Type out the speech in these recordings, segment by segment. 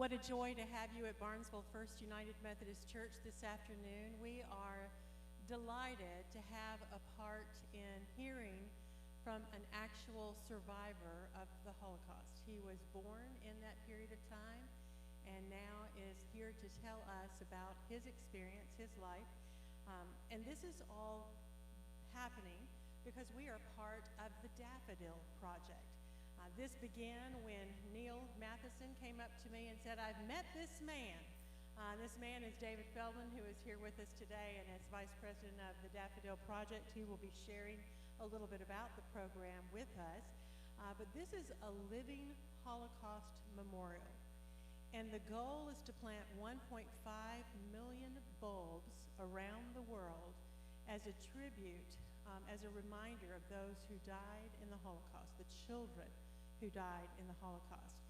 What a joy to have you at Barnesville First United Methodist Church this afternoon. We are delighted to have a part in hearing from an actual survivor of the Holocaust. He was born in that period of time and now is here to tell us about his experience, his life. And this is all happening because we are part of the Daffodil Project. This began when Neil Matheson came up to me and said, "I've met this man." This man is David Feldman, who is here with us today, and as Vice President of the Daffodil Project, he will be sharing a little bit about the program with us. But this is a living Holocaust memorial, and the goal is to plant 1.5 million bulbs around the world as a tribute, as a reminder of those who died in the Holocaust, the children who died in the Holocaust.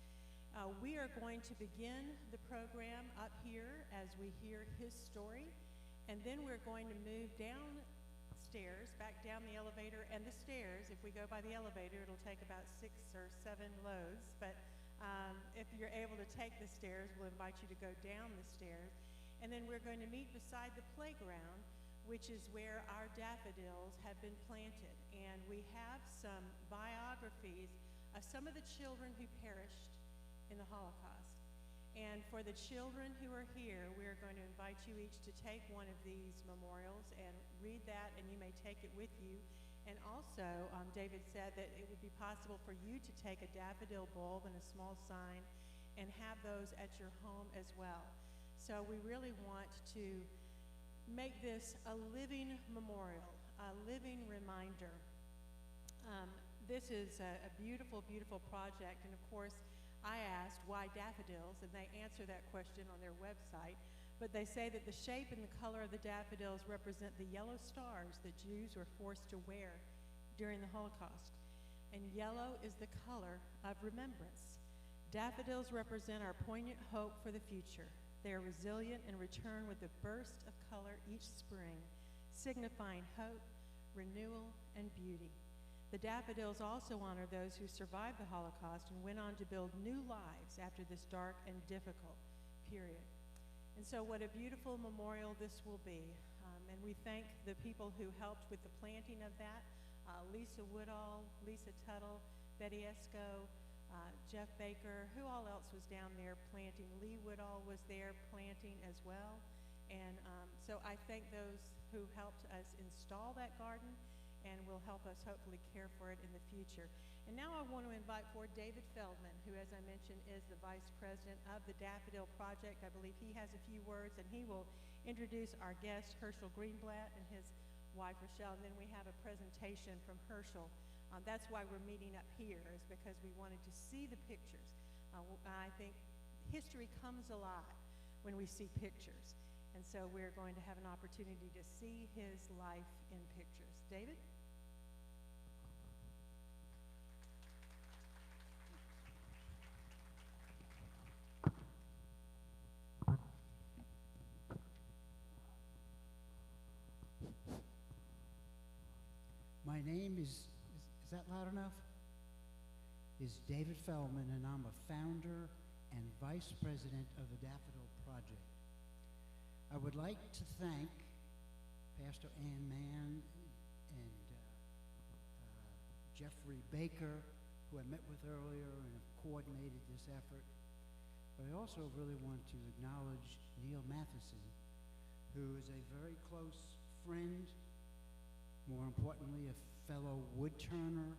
We are going to begin the program up here as we hear his story, and then we're going to move downstairs, back down the elevator and the stairs. If we go by the elevator, it'll take about 6 or 7 loads, but if you're able to take the stairs, we'll invite you to go down the stairs. And then we're going to meet beside the playground, which is where our daffodils have been planted. And we have some biographies of some of the children who perished in the Holocaust. And for the children who are here, we're going to invite you each to take one of these memorials and read that, and you may take it with you. And also, David said that it would be possible for you to take a daffodil bulb and a small sign and have those at your home as well. So we really want to make this a living memorial, a living reminder. This is a beautiful, beautiful project, and of course, I asked why daffodils, and they answer that question on their website, but they say that the shape and the color of the daffodils represent the yellow stars that Jews were forced to wear during the Holocaust, and yellow is the color of remembrance. Daffodils represent our poignant hope for the future. They are resilient and return with a burst of color each spring, signifying hope, renewal, and beauty. The daffodils also honor those who survived the Holocaust and went on to build new lives after this dark and difficult period. And so what a beautiful memorial this will be. And we thank the people who helped with the planting of that, Lisa Woodall, Lisa Tuttle, Betty Esco, Jeff Baker, who all else was down there planting? Lee Woodall was there planting as well. And so I thank those who helped us install that garden and will help us hopefully care for it in the future. And now I want to invite forward David Feldman, who, as I mentioned, is the Vice President of the Daffodil Project. I believe he has a few words, and he will introduce our guest, Hershel Greenblat, and his wife, Hershel, and then we have a presentation from Hershel. That's why we're meeting up here, is because we wanted to see the pictures. I think history comes alive when we see pictures, and so we're going to have an opportunity to see his life in pictures. David? My name is that loud enough? Is David Feldman, and I'm a founder and vice president of the Daffodil Project. I would like to thank Pastor Ann Mann and Jeffrey Baker, who I met with earlier and have coordinated this effort. But I also really want to acknowledge Neil Matheson, who is a very close friend, more importantly, a fellow woodturner.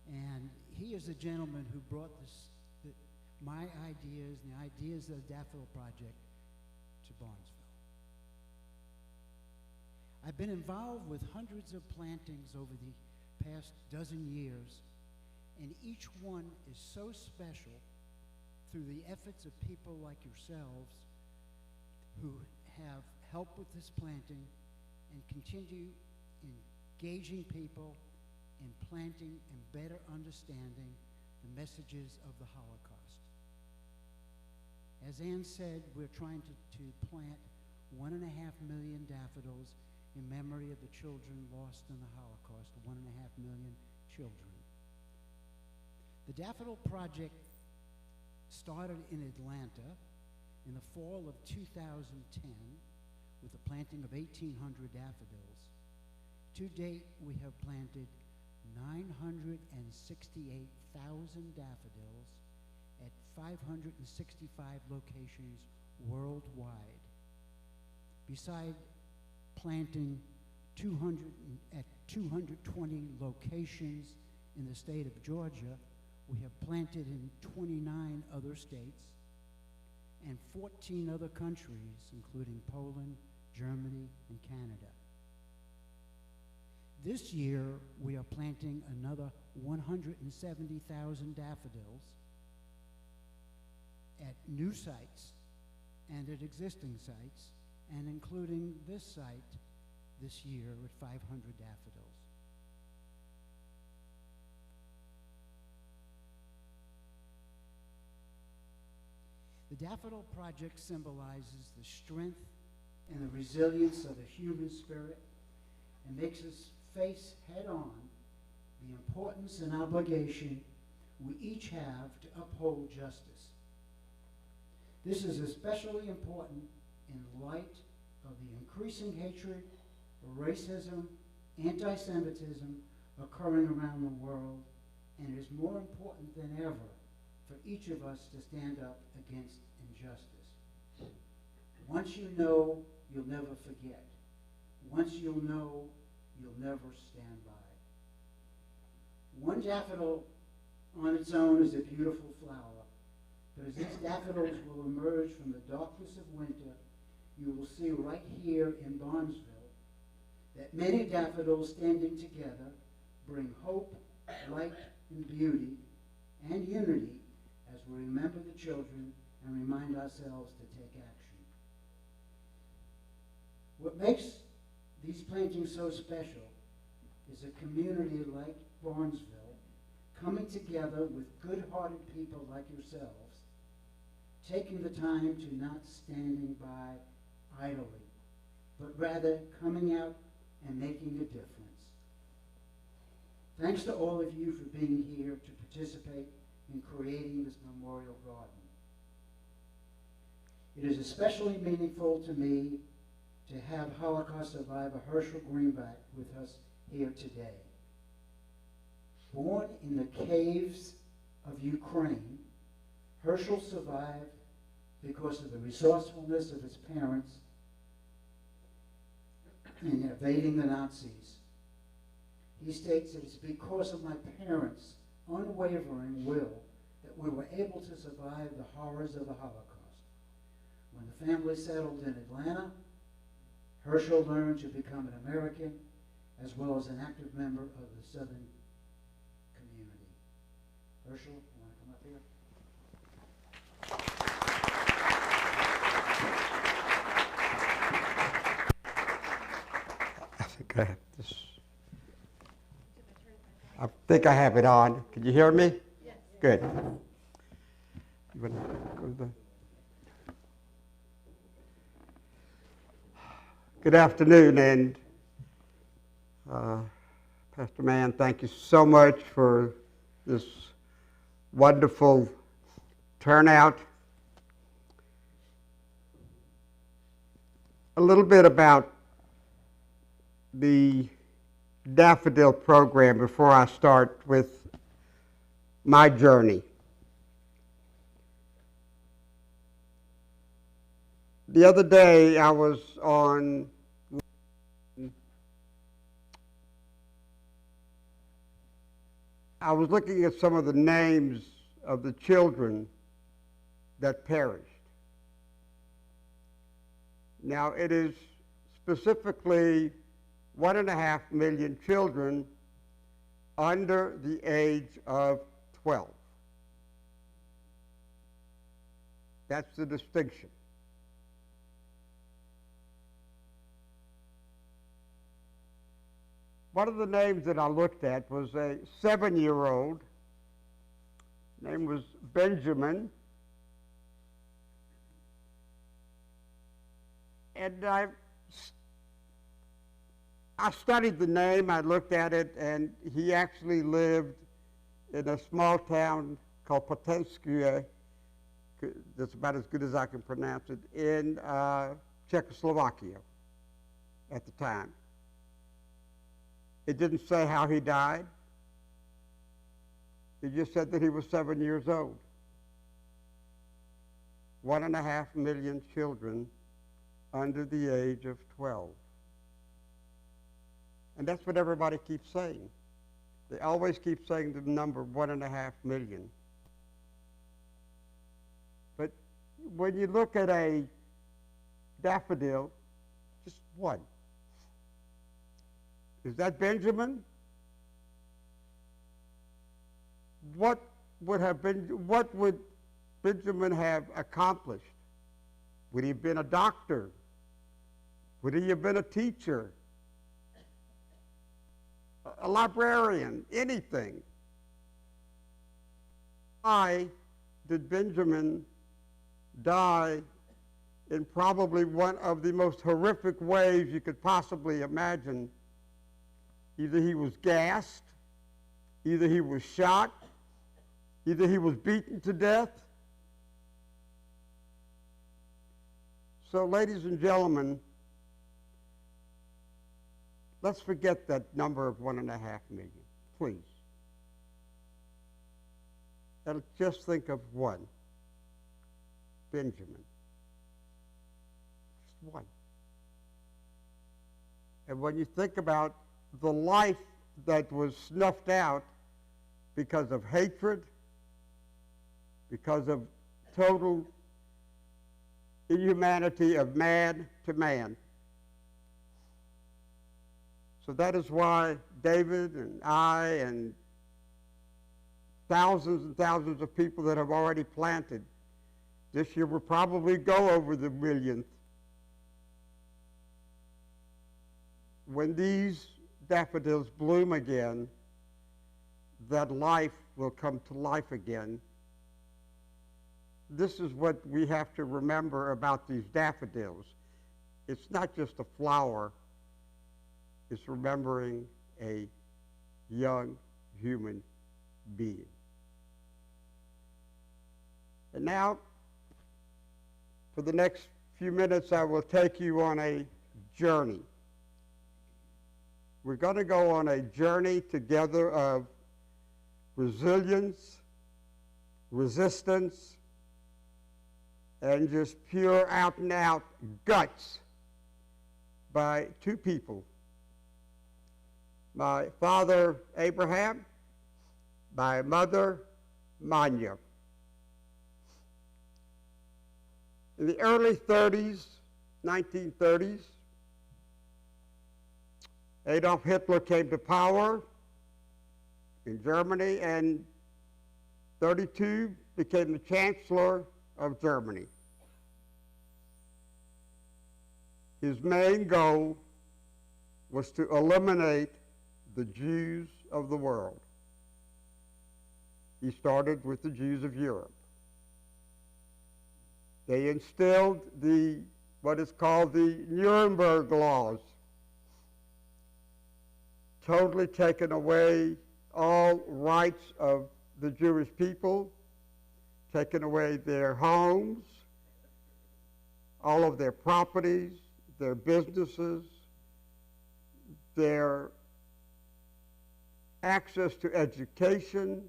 And he is the gentleman who brought my ideas and the ideas of the Daffodil Project to Barnesville. I've been involved with hundreds of plantings over the past dozen years, and each one is so special through the efforts of people like yourselves who have helped with this planting and continue engaging people in planting and better understanding the messages of the Holocaust. As Ann said, we're trying to plant 1.5 million daffodils in memory of the children lost in the Holocaust, 1.5 million children. The Daffodil Project started in Atlanta in the fall of 2010 with the planting of 1,800 daffodils. To date, we have planted 968,000 daffodils at 565 locations worldwide. Beside planting 220 locations in the state of Georgia, we have planted in 29 other states and 14 other countries, including Poland, Germany, and Canada. This year, we are planting another 170,000 daffodils at new sites and at existing sites, and including this site this year with 500 daffodils. The Daffodil Project symbolizes the strength and the resilience of the human spirit and makes us face head-on the importance and obligation we each have to uphold justice. This is especially important in light of the increasing hatred, racism, anti-Semitism occurring around the world, and it is more important than ever for each of us to stand up against injustice. Once you know, you'll never forget. Once you'll know, you'll never stand by. One daffodil on its own is a beautiful flower, but as these daffodils will emerge from the darkness of winter, you will see right here in Barnesville that many daffodils standing together bring hope, light, and beauty, and unity as we remember the children and remind ourselves to take action. What makes these plantings so special is a community like Barnesville coming together with good-hearted people like yourselves, taking the time to not standing by idly, but rather coming out and making a difference. Thanks to all of you for being here to participate in creating this memorial garden. It is especially meaningful to me to have Holocaust survivor Hershel Greenblat with us here today. Born in the caves of Ukraine, Hershel survived because of the resourcefulness of his parents in evading the Nazis. He states that it's because of my parents' unwavering will that we were able to survive the horrors of the Holocaust. When the family settled in Atlanta, Hershel learned to become an American as well as an active member of the Southern community. Hershel, you want to come up here? I think I have it on. Can you hear me? Yes. Good. You want to go to the... Good afternoon, and Pastor Mann, thank you so much for this wonderful turnout. A little bit about the Daffodil program before I start with my journey. The other day I was looking at some of the names of the children that perished. Now it is specifically 1.5 million children under the age of 12. That's the distinction. One of the names that I looked at was a 7-year-old. His name was Benjamin. And I studied the name, I looked at it, and he actually lived in a small town called Potenskaya that's about as good as I can pronounce it, in Czechoslovakia at the time. It didn't say how he died. It just said that he was 7 years old. 1.5 million children under the age of 12. And that's what everybody keeps saying. They always keep saying the number 1.5 million. But when you look at a daffodil, just one. Is that Benjamin? What would Benjamin have accomplished? Would he have been a doctor? Would he have been a teacher? A librarian? Anything? Why did Benjamin die in probably one of the most horrific ways you could possibly imagine? Either he was gassed, either he was shot, either he was beaten to death. So, ladies and gentlemen, let's forget that number of 1.5 million, please. And just think of one, Benjamin. Just one. And when you think about the life that was snuffed out because of hatred, because of total inhumanity of man to man. So that is why David and I and thousands of people that have already planted, this year will probably go over the millionth. When these daffodils bloom again, that life will come to life again. This is what we have to remember about these daffodils. It's not just a flower, it's remembering a young human being. And now, for the next few minutes, I will take you on a journey. We're going to go on a journey together of resilience, resistance, and just pure out and out guts by two people. My father, Abraham, my mother, Manya. In the early 30s, 1930s, Adolf Hitler came to power in Germany, and 1932 became the Chancellor of Germany. His main goal was to eliminate the Jews of the world. He started with the Jews of Europe. They instilled what is called the Nuremberg laws, totally taken away all rights of the Jewish people, taken away their homes, all of their properties, their businesses, their access to education,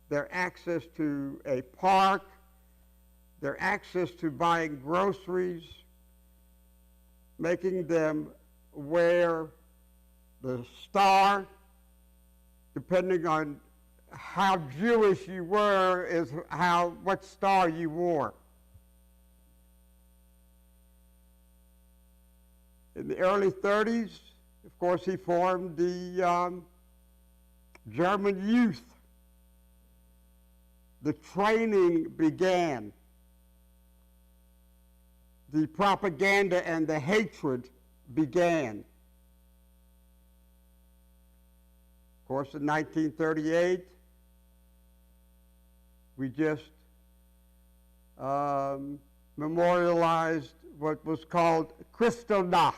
their access to a park, their access to buying groceries, making them wear the star, depending on how Jewish you were, is what star you wore. In the early 30s, of course, he formed the German youth. The training began. The propaganda and the hatred began. Of course, in 1938, we just memorialized what was called Kristallnacht,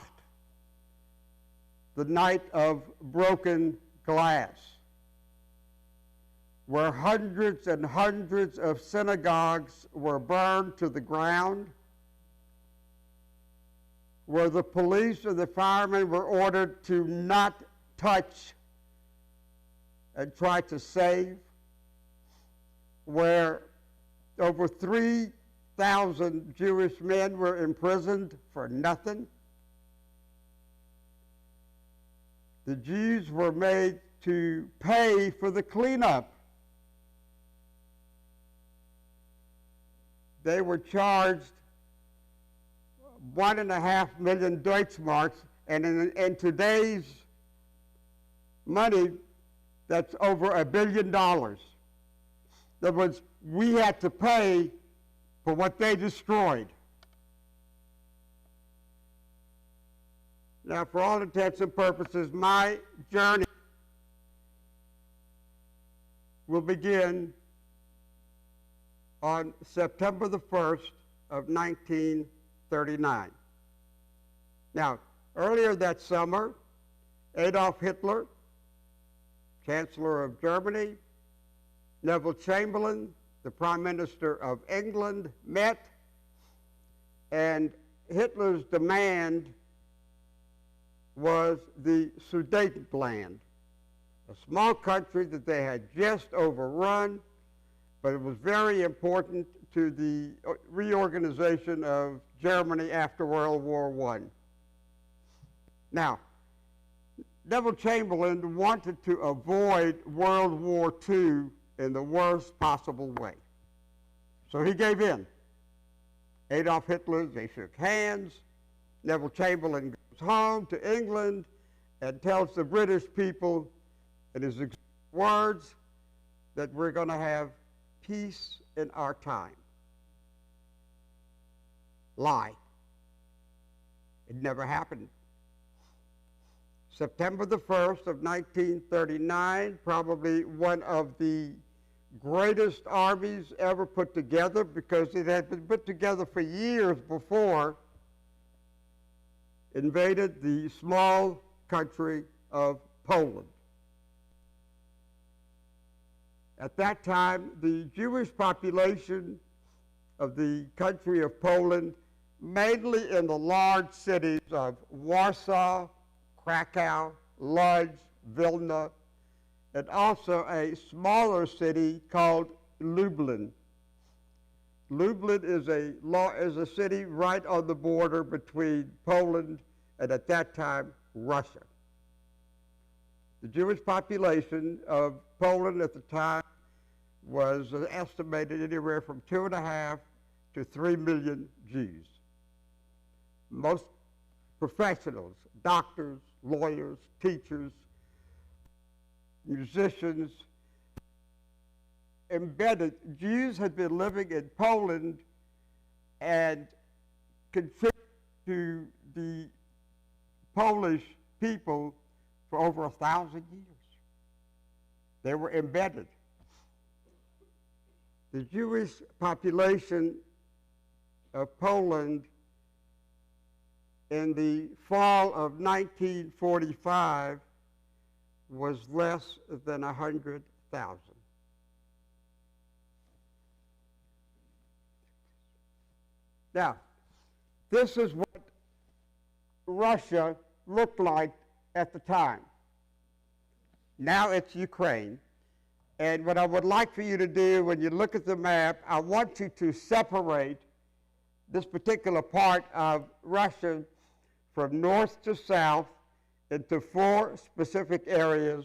the night of broken glass. where hundreds and hundreds of synagogues were burned to the ground, where the police and the firemen were ordered to not touch and try to save, where over 3,000 Jewish men were imprisoned for nothing. The Jews were made to pay for the cleanup. They were charged 1.5 million Deutschmarks, and in today's money, that's over $1 billion. In other words, we had to pay for what they destroyed. Now, for all intents and purposes, my journey will begin on September the 1st of 1939. Now, earlier that summer, Adolf Hitler, Chancellor of Germany, Neville Chamberlain, the Prime Minister of England, met, and Hitler's demand was the Sudetenland, a small country that they had just overrun, but it was very important to the reorganization of Germany after World War I. Now, Neville Chamberlain wanted to avoid World War II in the worst possible way. So he gave in. Adolf Hitler, they shook hands. Neville Chamberlain goes home to England and tells the British people in his exact words that we're going to have peace in our time. Lie. It never happened. September the 1st of 1939, probably one of the greatest armies ever put together, because it had been put together for years before, invaded the small country of Poland. At that time, the Jewish population of the country of Poland, mainly in the large cities of Warsaw, Krakow, Lodz, Vilna, and also a smaller city called Lublin. Lublin is a city right on the border between Poland and, at that time, Russia. The Jewish population of Poland at the time was estimated anywhere from 2.5 to 3 million Jews. Most professionals, doctors, lawyers, teachers, musicians, embedded. Jews had been living in Poland and contributed to the Polish people for over 1,000 years. They were embedded. The Jewish population of Poland in the fall of 1945 was less than 100,000. Now, this is what Russia looked like at the time. Now it's Ukraine. And what I would like for you to do when you look at the map, I want you to separate this particular part of Russia from north to south into 4 specific areas,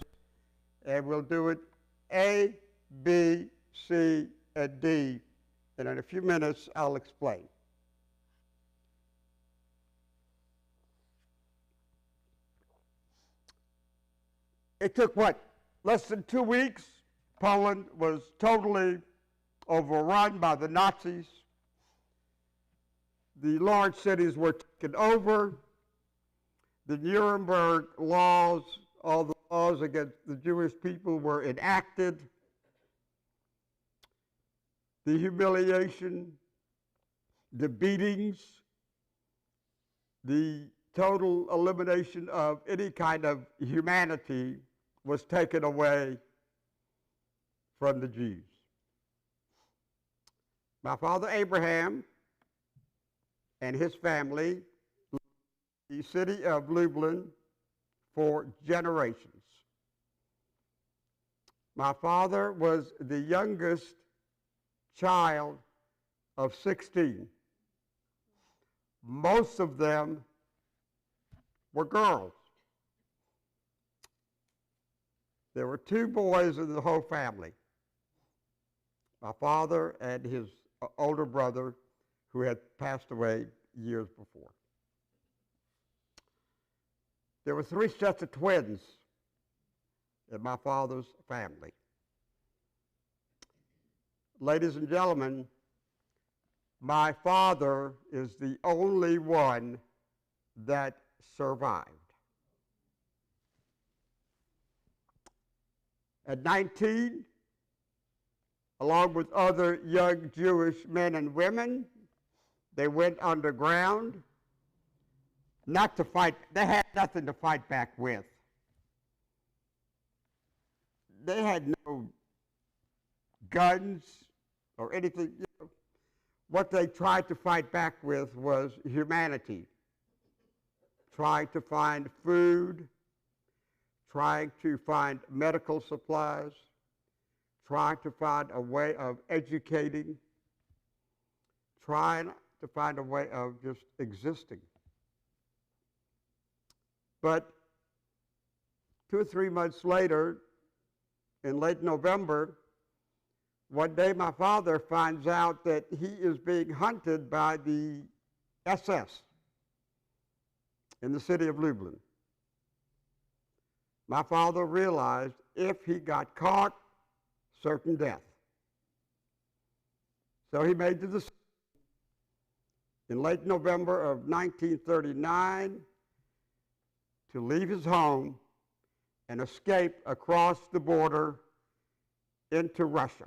and we'll do it A, B, C, and D, and in a few minutes I'll explain. It took, less than 2 weeks? Poland was totally overrun by the Nazis. The large cities were taken over. The Nuremberg laws, all the laws against the Jewish people were enacted. The humiliation, the beatings, the total elimination of any kind of humanity was taken away from the Jews. My father Abraham and his family lived in the city of Lublin for generations. My father was the youngest child of 16. Most of them were girls. There were 2 boys in the whole family. My father and his older brother, who had passed away years before. There were 3 sets of twins in my father's family. Ladies and gentlemen, my father is the only one that survived. At 19, along with other young Jewish men and women, they went underground, not to fight. They had nothing to fight back with. They had no guns or anything. You know, what they tried to fight back with was humanity. Trying to find food, trying to find medical supplies, trying to find a way of educating, trying to find a way of just existing. But 2 or 3 months later, in late November, one day my father finds out that he is being hunted by the SS in the city of Lublin. My father realized if he got caught, certain death. So he made the decision in late November of 1939 to leave his home and escape across the border into Russia.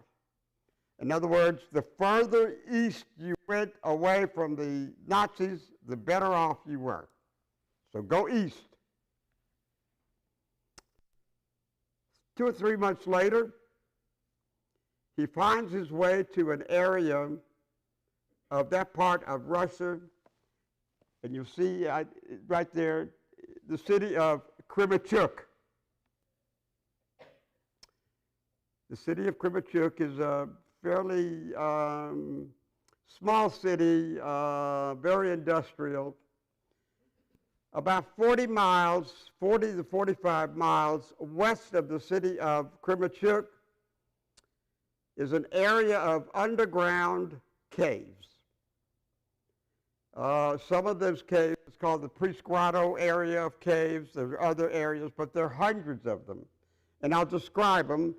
In other words, the further east you went away from the Nazis, the better off you were. So go east. 2 or 3 months later, he finds his way to an area of that part of Russia, and you see right there the city of Kremenchuk. The city of Kremenchuk is a fairly small city, very industrial. About 40 to 45 miles west of the city of Kremenchuk is an area of underground caves. Some of those caves, it's called the Presquato area of caves. There are other areas, but there are hundreds of them. And I'll describe them.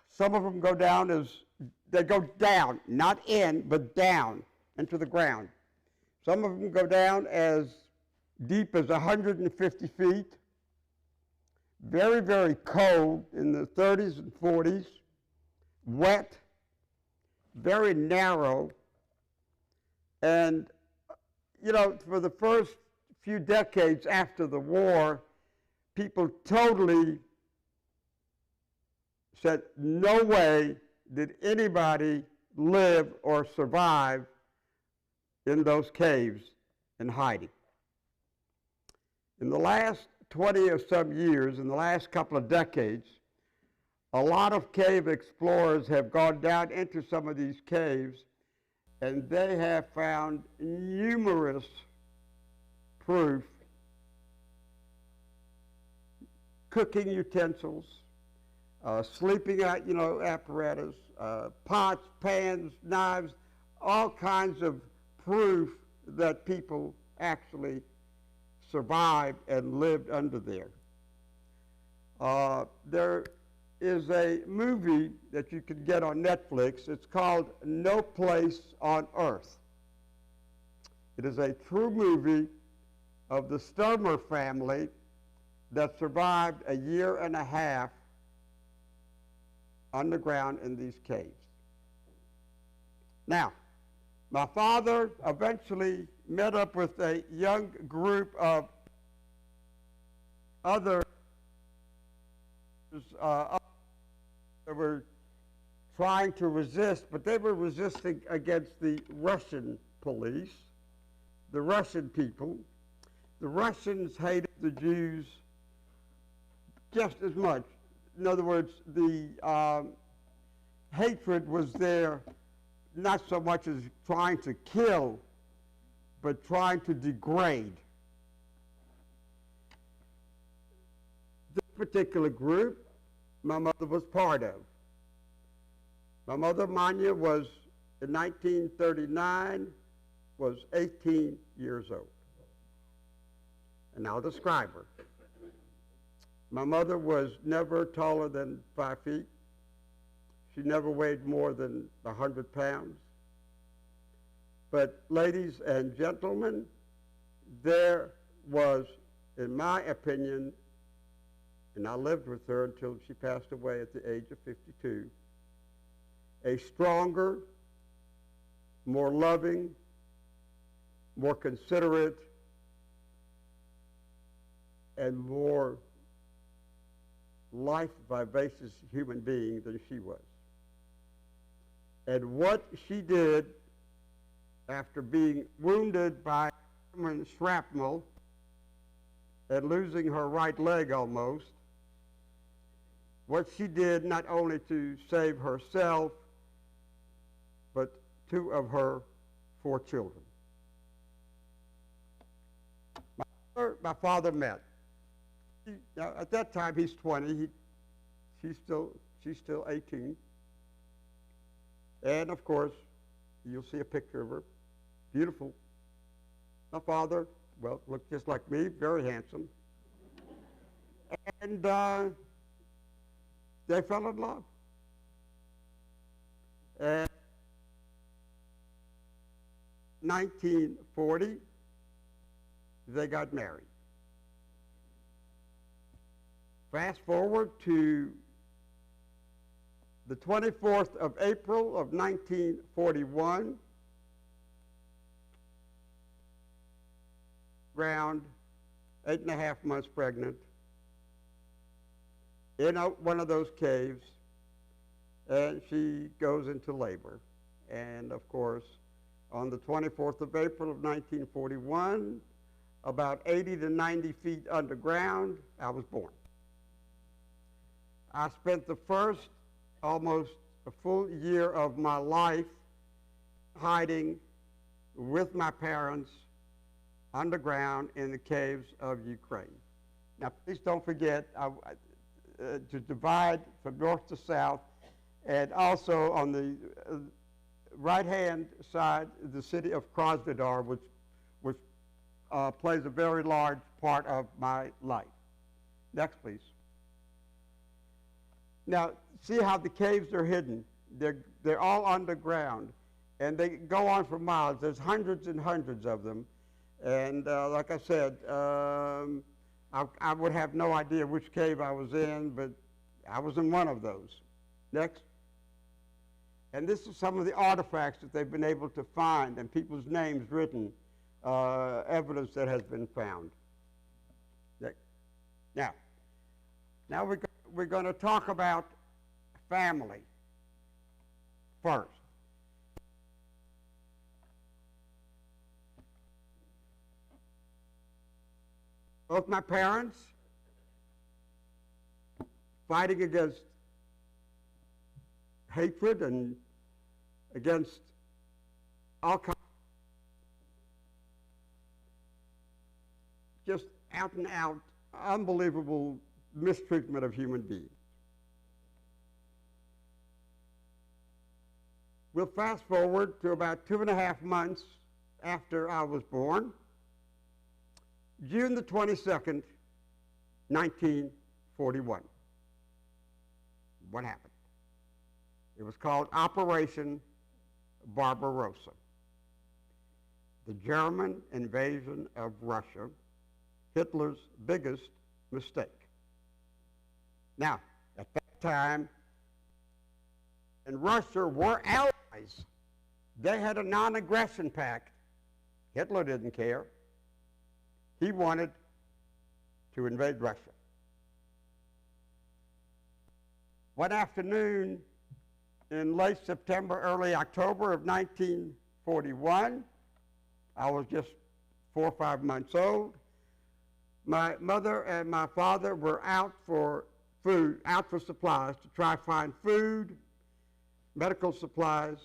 Some of them go down they go down, not in, but down into the ground. Some of them go down as deep as 150 feet. Very, very cold in the 30s and 40s. Wet, very narrow. And, you know, for the first few decades after the war, people totally said, no way did anybody live or survive in those caves and hiding. In the last 20 or some years, in the last couple of decades, a lot of cave explorers have gone down into some of these caves, and they have found numerous proof, cooking utensils, sleeping apparatus, pots, pans, knives, all kinds of proof that people actually survived and lived under there. There is a movie that you can get on Netflix. It's called No Place on Earth. It is a true movie of the Sturmer family that survived a year and a half underground in these caves. Now, my father eventually met up with a young group of other They were trying to resist, but they were resisting against the Russian police, the Russian people. The Russians hated the Jews just as much. In other words, the hatred was there not so much as trying to kill, but trying to degrade. This particular group, my mother was part of. My mother, Manya, was, in 1939, was 18 years old. And I'll describe her. My mother was never taller than 5 feet. She never weighed more than 100 pounds. But ladies and gentlemen, there was, in my opinion, and I lived with her until she passed away at the age of 52, a stronger, more loving, more considerate, and more life-vivacious human being than she was. And what she did after being wounded by German shrapnel and losing her right leg almost, what she did not only to save herself, but 2 of her 4 children. My father met. Now, at that time, he's 20. She's still 18. And, of course, you'll see a picture of her. Beautiful. My father, well, looked just like me, very handsome. And they fell in love. And 1940, they got married. Fast forward to the 24th of April of 1941, around 8.5 months pregnant, in one of those caves, and she goes into labor. And of course, on the 24th of April of 1941, about 80 to 90 feet underground, I was born. I spent the first almost a full year of my life hiding with my parents underground in the caves of Ukraine. Now, please don't forget to divide from north to south, and also on the right-hand side, the city of Krasnodar, which plays a very large part of my life. Next, please. Now, see how the caves are hidden. They're all underground, and they go on for miles. There's hundreds and hundreds of them. And like I said, I would have no idea which cave I was in, but I was in one of those. Next. And this is some of the artifacts that they've been able to find, and people's names written, evidence that has been found. Now we're going to talk about family first. Both my parents fighting against hatred and against all kinds, just out and out, unbelievable mistreatment of human beings. We'll fast forward to about 2.5 months after I was born, June the 22nd, 1941. What happened? It was called Operation Barbarossa. The German invasion of Russia, Hitler's biggest mistake. Now, at that time, and Russia were allies. They had a non-aggression pact. Hitler didn't care. He wanted to invade Russia. What One afternoon in late September, early October of 1941, I was just 4 or 5 months old. My mother and my father were out for food, out for supplies to try to find food, medical supplies,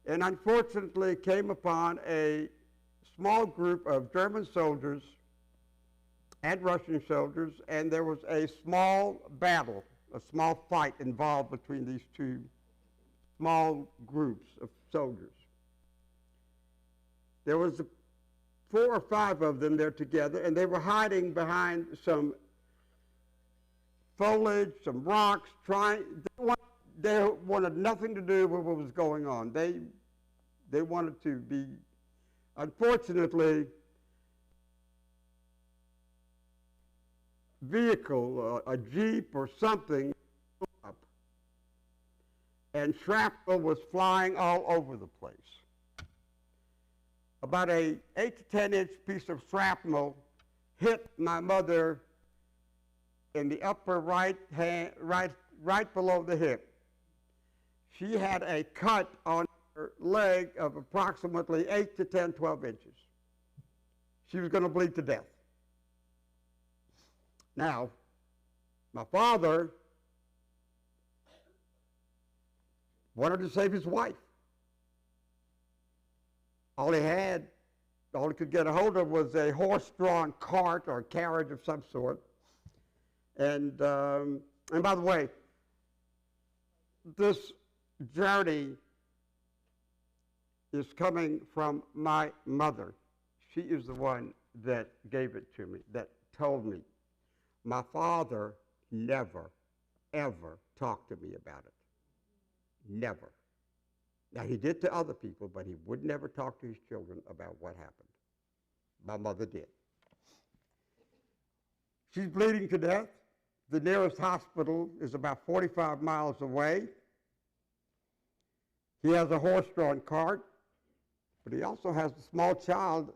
and unfortunately came upon a small group of German soldiers and Russian soldiers, and there was a small battle, a small fight involved between these two small groups of soldiers. There was 4 or 5 of them there together, and they were hiding behind some foliage, some rocks, they wanted nothing to do with what was going on. They wanted to be, unfortunately, vehicle, a Jeep or something, up, and shrapnel was flying all over the place. About a 8 to 10 inch piece of shrapnel hit my mother in the upper right below the hip. She had a cut on her leg of approximately 8 to 10, 12 inches. She was going to bleed to death. Now, my father wanted to save his wife. All he could get a hold of was a horse-drawn cart or carriage of some sort. And by the way, this journey is coming from my mother. She is the one that gave it to me, that told me. My father never, ever talked to me about it. Never. Now, he did to other people, but he would never talk to his children about what happened. My mother did. She's bleeding to death. The nearest hospital is about 45 miles away. He has a horse-drawn cart, but he also has a small child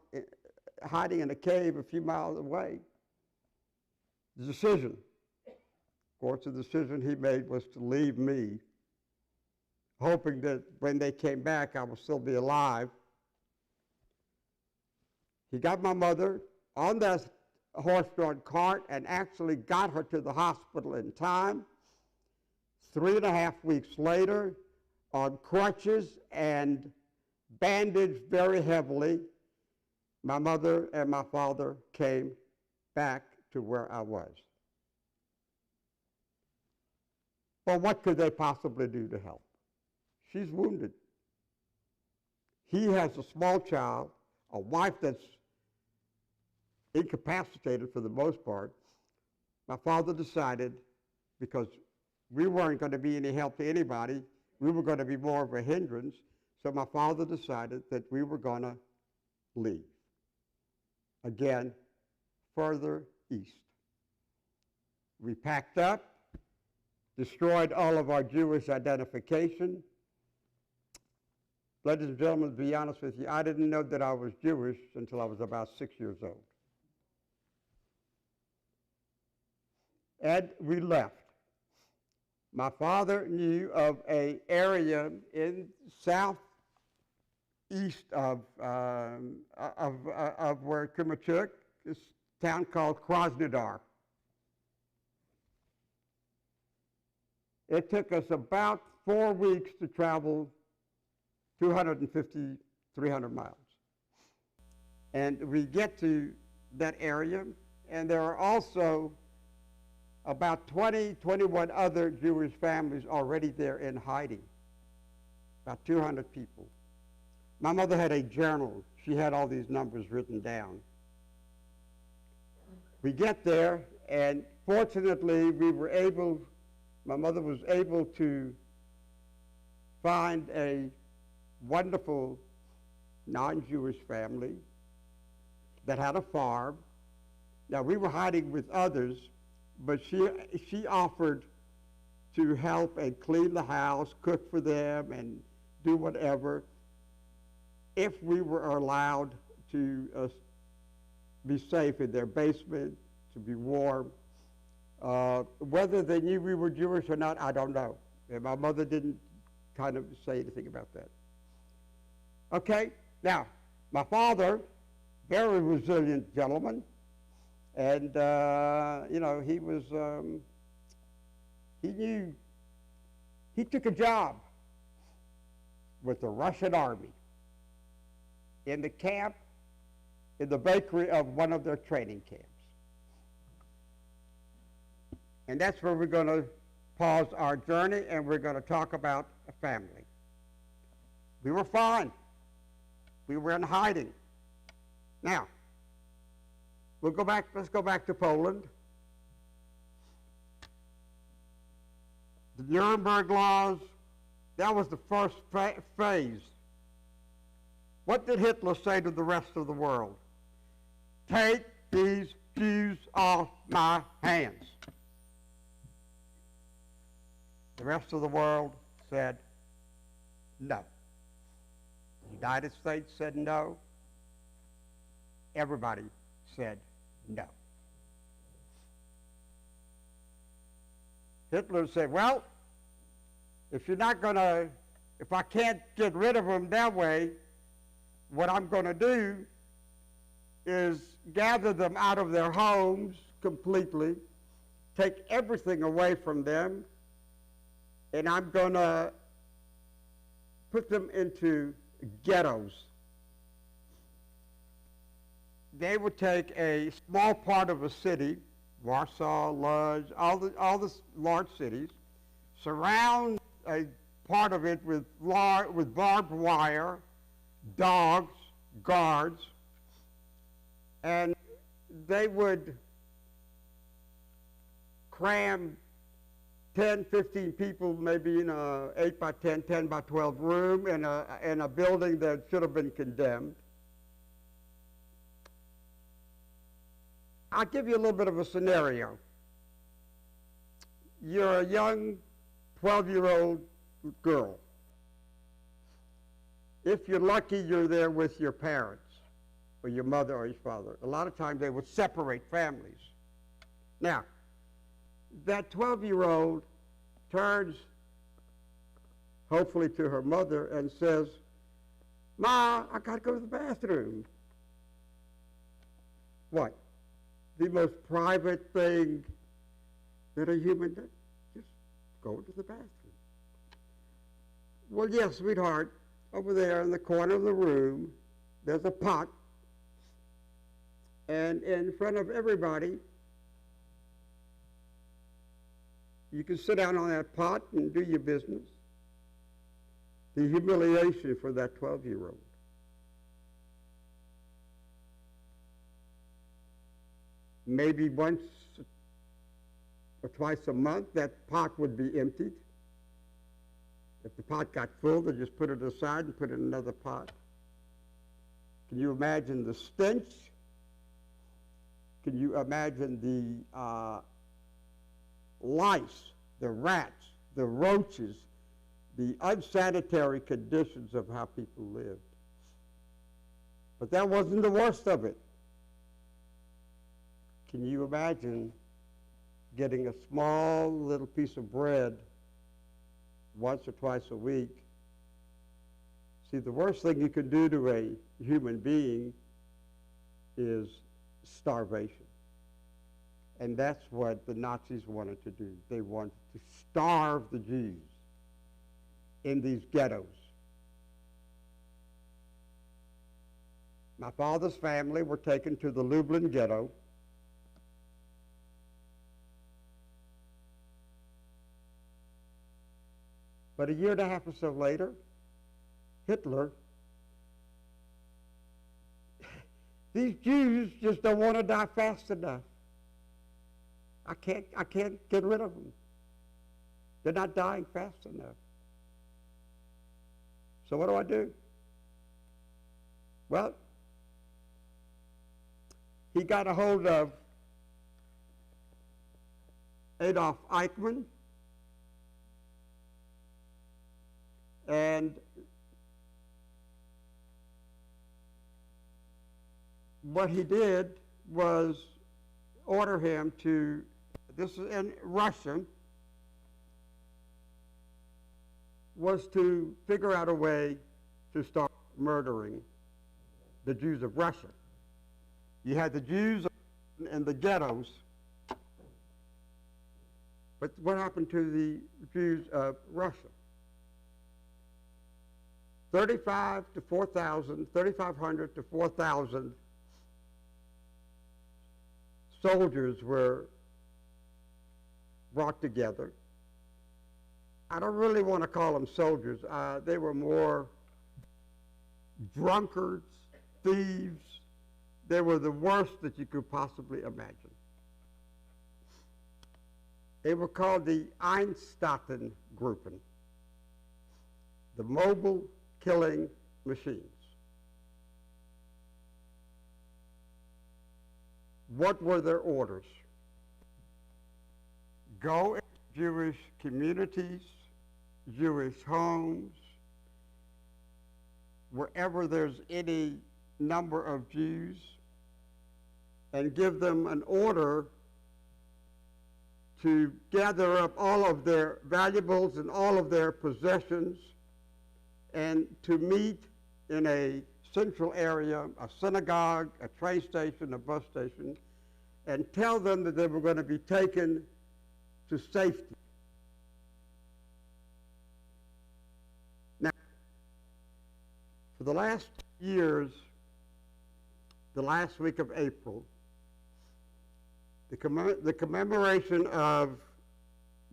hiding in a cave a few miles away. The decision, of course, the decision he made was to leave me, hoping that when they came back, I would still be alive. He got my mother on that horse-drawn cart and actually got her to the hospital in time. 3.5 weeks later, on crutches and bandaged very heavily, my mother and my father came back to where I was. Well, what could they possibly do to help? She's wounded. He has a small child, a wife that's incapacitated for the most part. My father decided, because we weren't going to be any help to anybody, we were going to be more of a hindrance, so my father decided that we were going to leave. Again, further east. We packed up, destroyed all of our Jewish identification. Ladies and gentlemen, to be honest with you, I didn't know that I was Jewish until I was about 6 years old. And we left. My father knew of an area in southeast of where Kumachuk, this town called Krasnodar. It took us about 4 weeks to travel 250, 300 miles. And we get to that area, and there are also about 20, 21 other Jewish families already there in hiding, about 200 people. My mother had a journal. She had all these numbers written down. We get there, and fortunately, my mother was able to find a wonderful non-Jewish family that had a farm. Now, we were hiding with others, but she offered to help and clean the house, cook for them, and do whatever if we were allowed to be safe in their basement, to be warm. Whether they knew we were Jewish or not, I don't know. And my mother didn't kind of say anything about that. Okay, now, my father, very resilient gentleman, and, you know, he was, he took a job with the Russian army in the camp, in the bakery of one of their training camps. And that's where we're going to pause our journey, and we're going to talk about a family. We were fine. We were in hiding. Now, let's go back to Poland. The Nuremberg laws, that was the first phase. What did Hitler say to the rest of the world? Take these Jews off my hands. The rest of the world said no. The United States said no. Everybody said no. Hitler said, well, if I can't get rid of them that way, what I'm going to do is gather them out of their homes completely, take everything away from them, and I'm going to put them into ghettos. They would take a small part of a city, Warsaw, Lodz, all the large cities, surround a part of it with barbed wire, dogs, guards, and they would cram 10, 15 people maybe in a 8 by 10, 10 by 12 room in a building that should have been condemned. I'll give you a little bit of a scenario. You're a young 12-year-old girl. If you're lucky, you're there with your parents, or your mother or your father. A lot of times they would separate families. Now, that 12-year-old turns, hopefully to her mother, and says, Ma, I got to go to the bathroom. What? The most private thing that a human does, just go to the bathroom. Well, yes, sweetheart, over there in the corner of the room, there's a pot, and in front of everybody, you can sit down on that pot and do your business. The humiliation for that 12-year-old. Maybe once or twice a month, that pot would be emptied. If the pot got full, they just put it aside and put it in another pot. Can you imagine the stench? Can you imagine the lice, the rats, the roaches, the unsanitary conditions of how people lived? But that wasn't the worst of it. Can you imagine getting a small little piece of bread once or twice a week? See, the worst thing you can do to a human being is starvation. And that's what the Nazis wanted to do. They wanted to starve the Jews in these ghettos. My father's family were taken to the Lublin ghetto. But a year and a half or so later, Hitler, these Jews just don't want to die fast enough. I can't get rid of them. They're not dying fast enough. So what do I do? Well, he got a hold of Adolf Eichmann, and what he did was order him to this is in Russia, was to figure out a way to start murdering the Jews of Russia. You had the Jews in the ghettos, but what happened to the Jews of Russia? 3,500 to 4,000 soldiers were brought together. I don't really want to call them soldiers. They were more drunkards, thieves. They were the worst that you could possibly imagine. They were called the Einstatten Gruppen, the mobile killing machines. What were their orders? Go into Jewish communities, Jewish homes, wherever there's any number of Jews, and give them an order to gather up all of their valuables and all of their possessions and to meet in a central area, a synagogue, a train station, a bus station, and tell them that they were going to be taken to safety. Now, for the last years, the last week of April, the commemoration of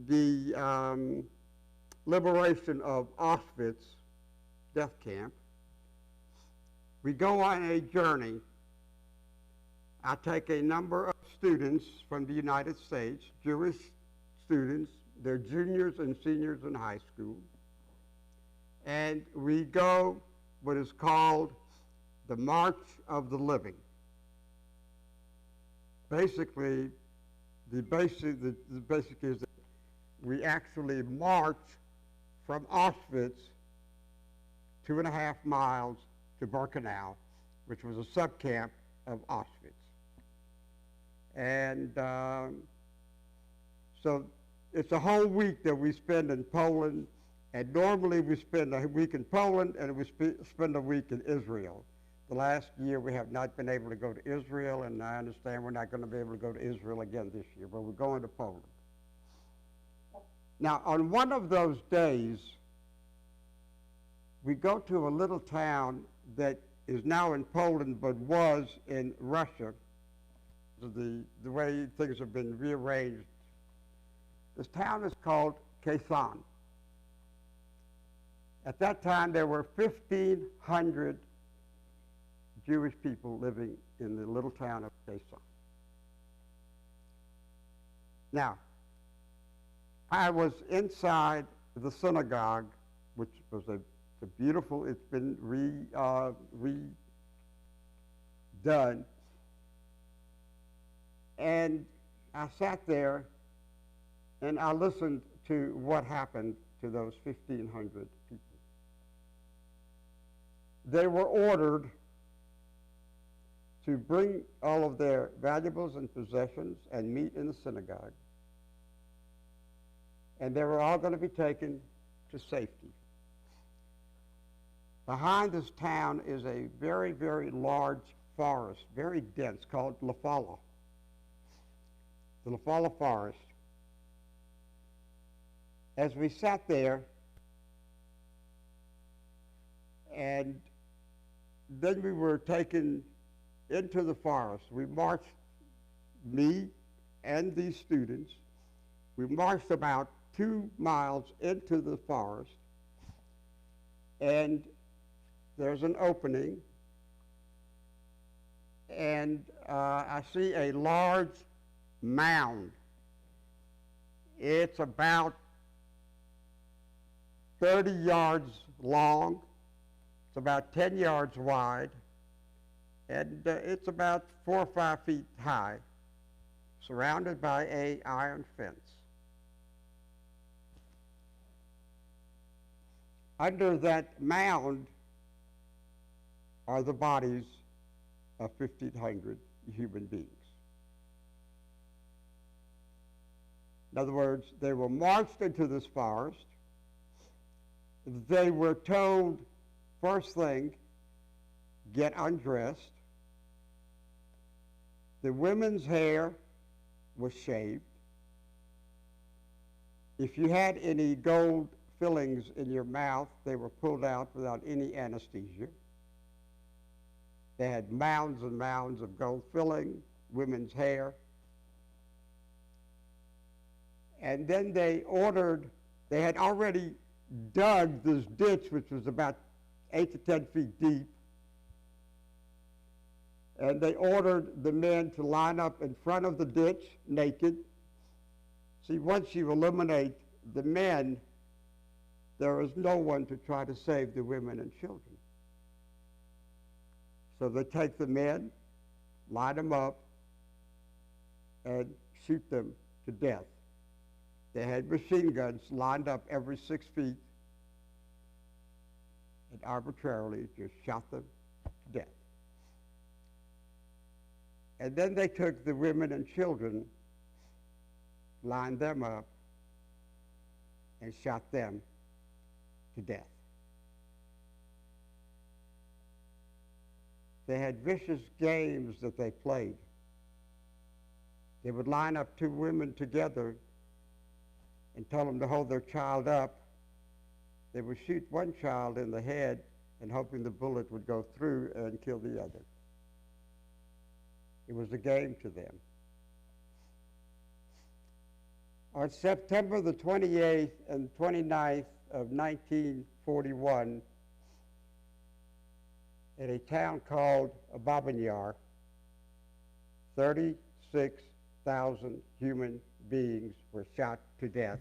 the liberation of Auschwitz death camp, we go on a journey. I take a number of students from the United States, Jewish students, they're juniors and seniors in high school, and we go what is called the March of the Living. Basically, the basic is that we actually march from Auschwitz 2.5 miles to Birkenau, which was a subcamp of Auschwitz. And so it's a whole week that we spend in Poland, and normally we spend a week in Poland and we spend a week in Israel. The last year we have not been able to go to Israel, and I understand we're not going to be able to go to Israel again this year, but we're going to Poland. Now, on one of those days, we go to a little town that is now in Poland but was in Russia. The way things have been rearranged. This town is called Kazan. At that time, there were 1,500 Jewish people living in the little town of Kazan. Now, I was inside the synagogue, which was a beautiful, it's been redone. And I sat there and I listened to what happened to those 1,500 people. They were ordered to bring all of their valuables and possessions and meet in the synagogue. And they were all going to be taken to safety. Behind this town is a very, very large forest, very dense, called Lafala. The Lafala Forest. As we sat there, and then we were taken into the forest. We marched, me and these students, we marched about 2 miles into the forest, and there's an opening, and I see a large mound. It's about 30 yards long. It's about 10 yards wide, and it's about 4 or 5 feet high, surrounded by an iron fence. Under that mound are the bodies of 1,500 human beings. In other words, they were marched into this forest. They were told, first thing, get undressed. The women's hair was shaved. If you had any gold fillings in your mouth, they were pulled out without any anesthesia. They had mounds and mounds of gold filling, women's hair. And then they had already dug this ditch, which was about 8 to 10 feet deep. And they ordered the men to line up in front of the ditch naked. See, once you eliminate the men, there is no one to try to save the women and children. So they take the men, line them up, and shoot them to death. They had machine guns lined up every 6 feet and arbitrarily just shot them to death. And then they took the women and children, lined them up, and shot them to death. They had vicious games that they played. They would line up two women together and tell them to hold their child up. They would shoot one child in the head and hoping the bullet would go through and kill the other. It was a game to them. On September the 28th and 29th of 1941, in a town called Babanyar, 36,000 human beings were shot to death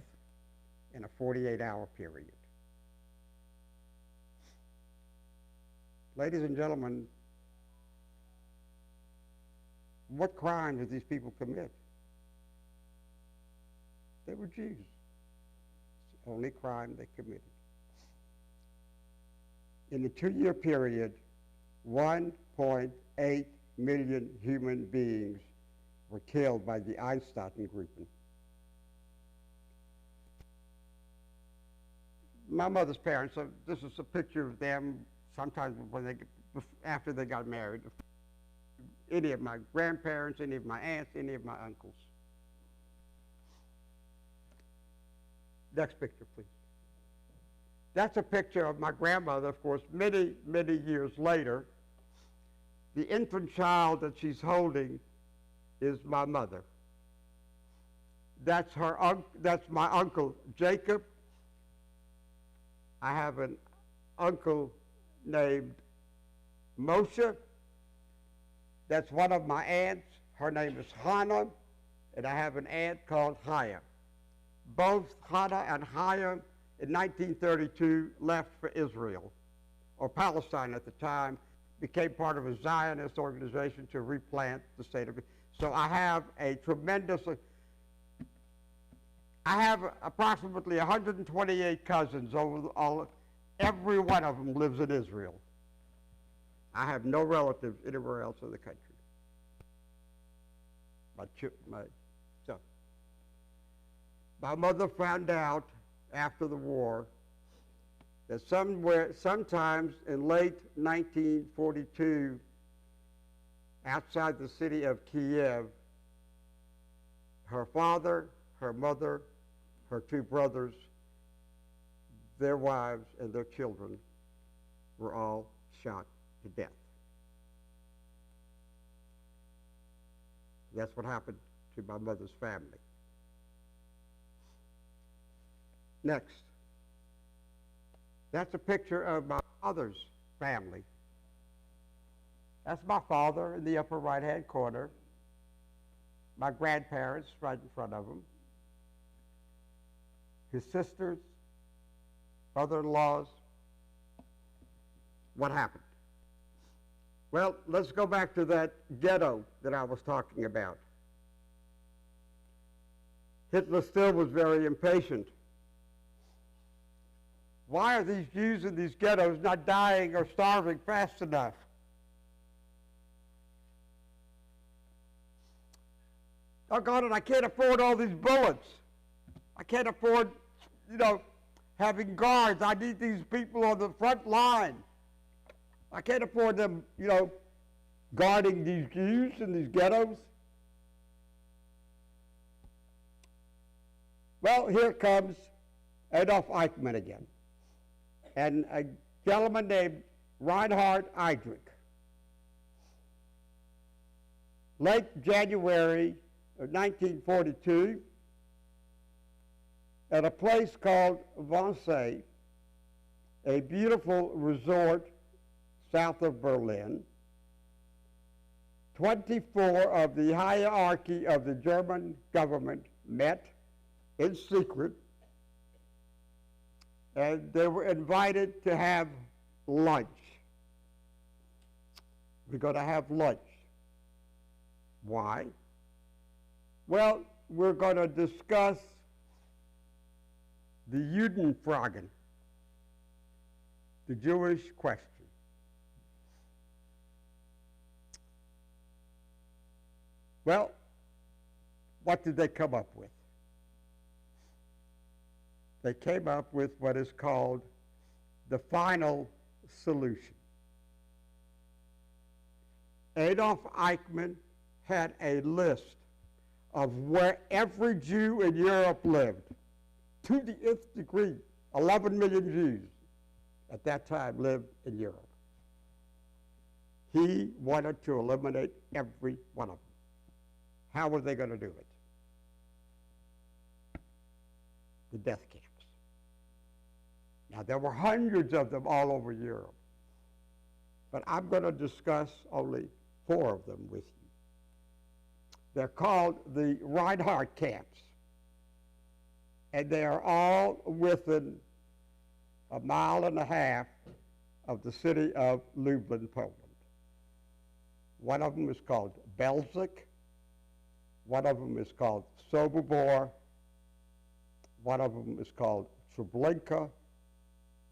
in a 48-hour period. Ladies and gentlemen, what crime did these people commit? They were Jews. It's the only crime they committed. In the 2-year period, 1.8 million human beings were killed by the Einsteinsgruppen. My mother's parents, so this is a picture of them sometimes after they got married. Any of my grandparents, any of my aunts, any of my uncles. Next picture, please. That's a picture of my grandmother, of course, many, many years later. The infant child that she's holding is my mother. That's my uncle, Jacob. I have an uncle named Moshe. That's one of my aunts. Her name is Hannah, and I have an aunt called Chaya. Both Hannah and Chaya in 1932 left for Israel, or Palestine at the time, became part of a Zionist organization to replant the state of Israel. So I have a tremendous, I have approximately 128 cousins. Every one of them lives in Israel. I have no relatives anywhere else in the country. My mother found out after the war that sometimes in late 1942, outside the city of Kiev, her father, her mother, her two brothers, their wives, and their children were all shot to death. That's what happened to my mother's family. Next. That's a picture of my father's family. That's my father in the upper right-hand corner. My grandparents right in front of him. His sisters, brother-in-laws. What happened? Well, let's go back to that ghetto that I was talking about. Hitler still was very impatient. Why are these Jews in these ghettos not dying or starving fast enough? Doggone it, I can't afford all these bullets. I can't afford, having guards. I need these people on the front line. I can't afford them, guarding these Jews in these ghettos. Well, here comes Adolf Eichmann again, and a gentleman named Reinhard Heydrich. Late January of 1942, at a place called Wannsee, a beautiful resort south of Berlin, 24 of the hierarchy of the German government met in secret, and they were invited to have lunch. We're going to have lunch. Why? Well, we're going to discuss the Judenfrage, the Jewish question. Well, what did they come up with? They came up with what is called the final solution. Adolf Eichmann had a list of where every Jew in Europe lived, to the nth degree. 11 million Jews at that time lived in Europe. He wanted to eliminate every one of them. How were they going to do it? The death camps. Now, there were hundreds of them all over Europe, but I'm going to discuss only 4 of them with you. They're called the Reinhardt camps, and they are all within a mile and a half of the city of Lublin, Poland. One of them is called Belzec. One of them is called Sobibor. One of them is called Treblinka.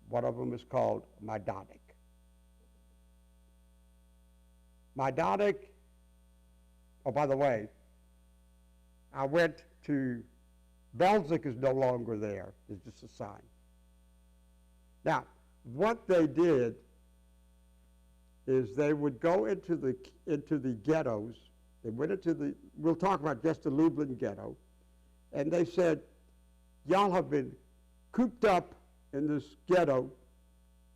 One of them is called Majdanek. Majdanek, oh, by the way, I went to, Belzec is no longer there. It's just a sign. Now, what they did is they would go into the ghettos. They went into the, we'll talk about just the Lublin ghetto, and they said, y'all have been cooped up in this ghetto,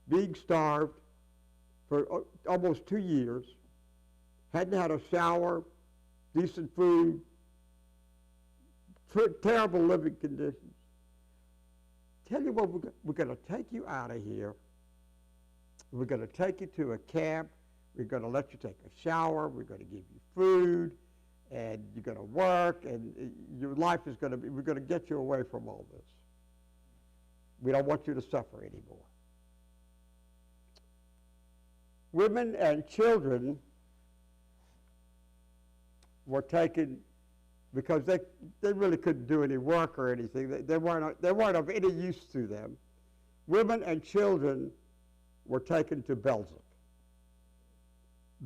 being starved for almost 2 years, hadn't had a shower, decent food, terrible living conditions. Tell you what, we're going to take you out of here. We're going to take you to a camp. We're going to let you take a shower. We're going to give you food, and you're going to work, and your life is going to be, we're going to get you away from all this. We don't want you to suffer anymore. Women and children were taken because they really couldn't do any work or anything. They weren't of any use to them. Women and children were taken to Belzec.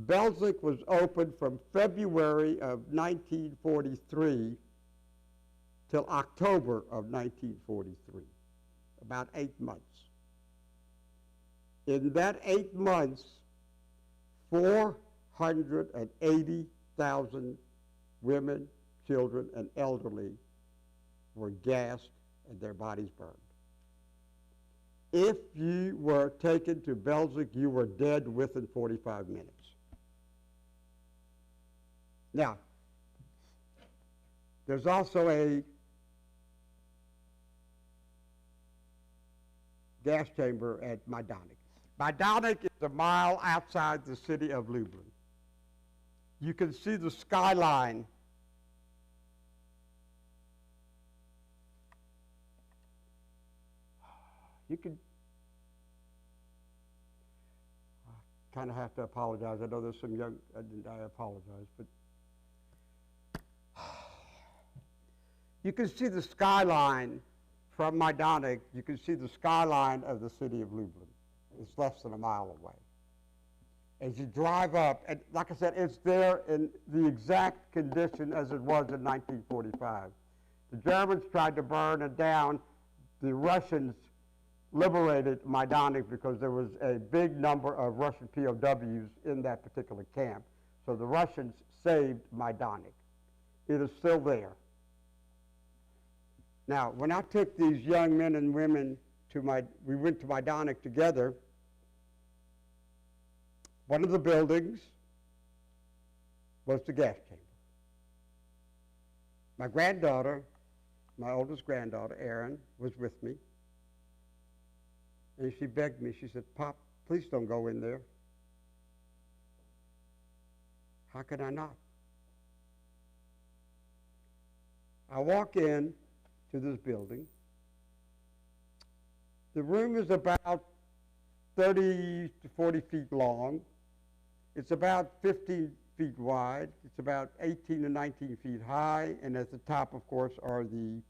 Belzec was opened from February of 1943 till October of 1943, about 8 months. In that 8 months, 480,000 women, children, and elderly were gassed and their bodies burned. If you were taken to Belzec, you were dead within 45 minutes. Now, there's also a gas chamber at Majdanek. Majdanek is a mile outside the city of Lublin. You can see the skyline. You can, I kind of have to apologize. I know there's some young, I apologize, but you can see the skyline from Majdanek. You can see the skyline of the city of Lublin. It's less than a mile away. As you drive up, and like I said, it's there in the exact condition as it was in 1945. The Germans tried to burn it down. The Russians liberated Majdanek because there was a big number of Russian POWs in that particular camp. So the Russians saved Majdanek. It is still there. Now, when I took these young men and women we went to Majdanek together, one of the buildings was the gas chamber. My granddaughter, my oldest granddaughter, Erin, was with me. And she begged me, she said, "Pop, please don't go in there." How could I not? I walk in to this building. The room is about 30 to 40 feet long. It's about 15 feet wide. It's about 18 to 19 feet high. And at the top, of course, are the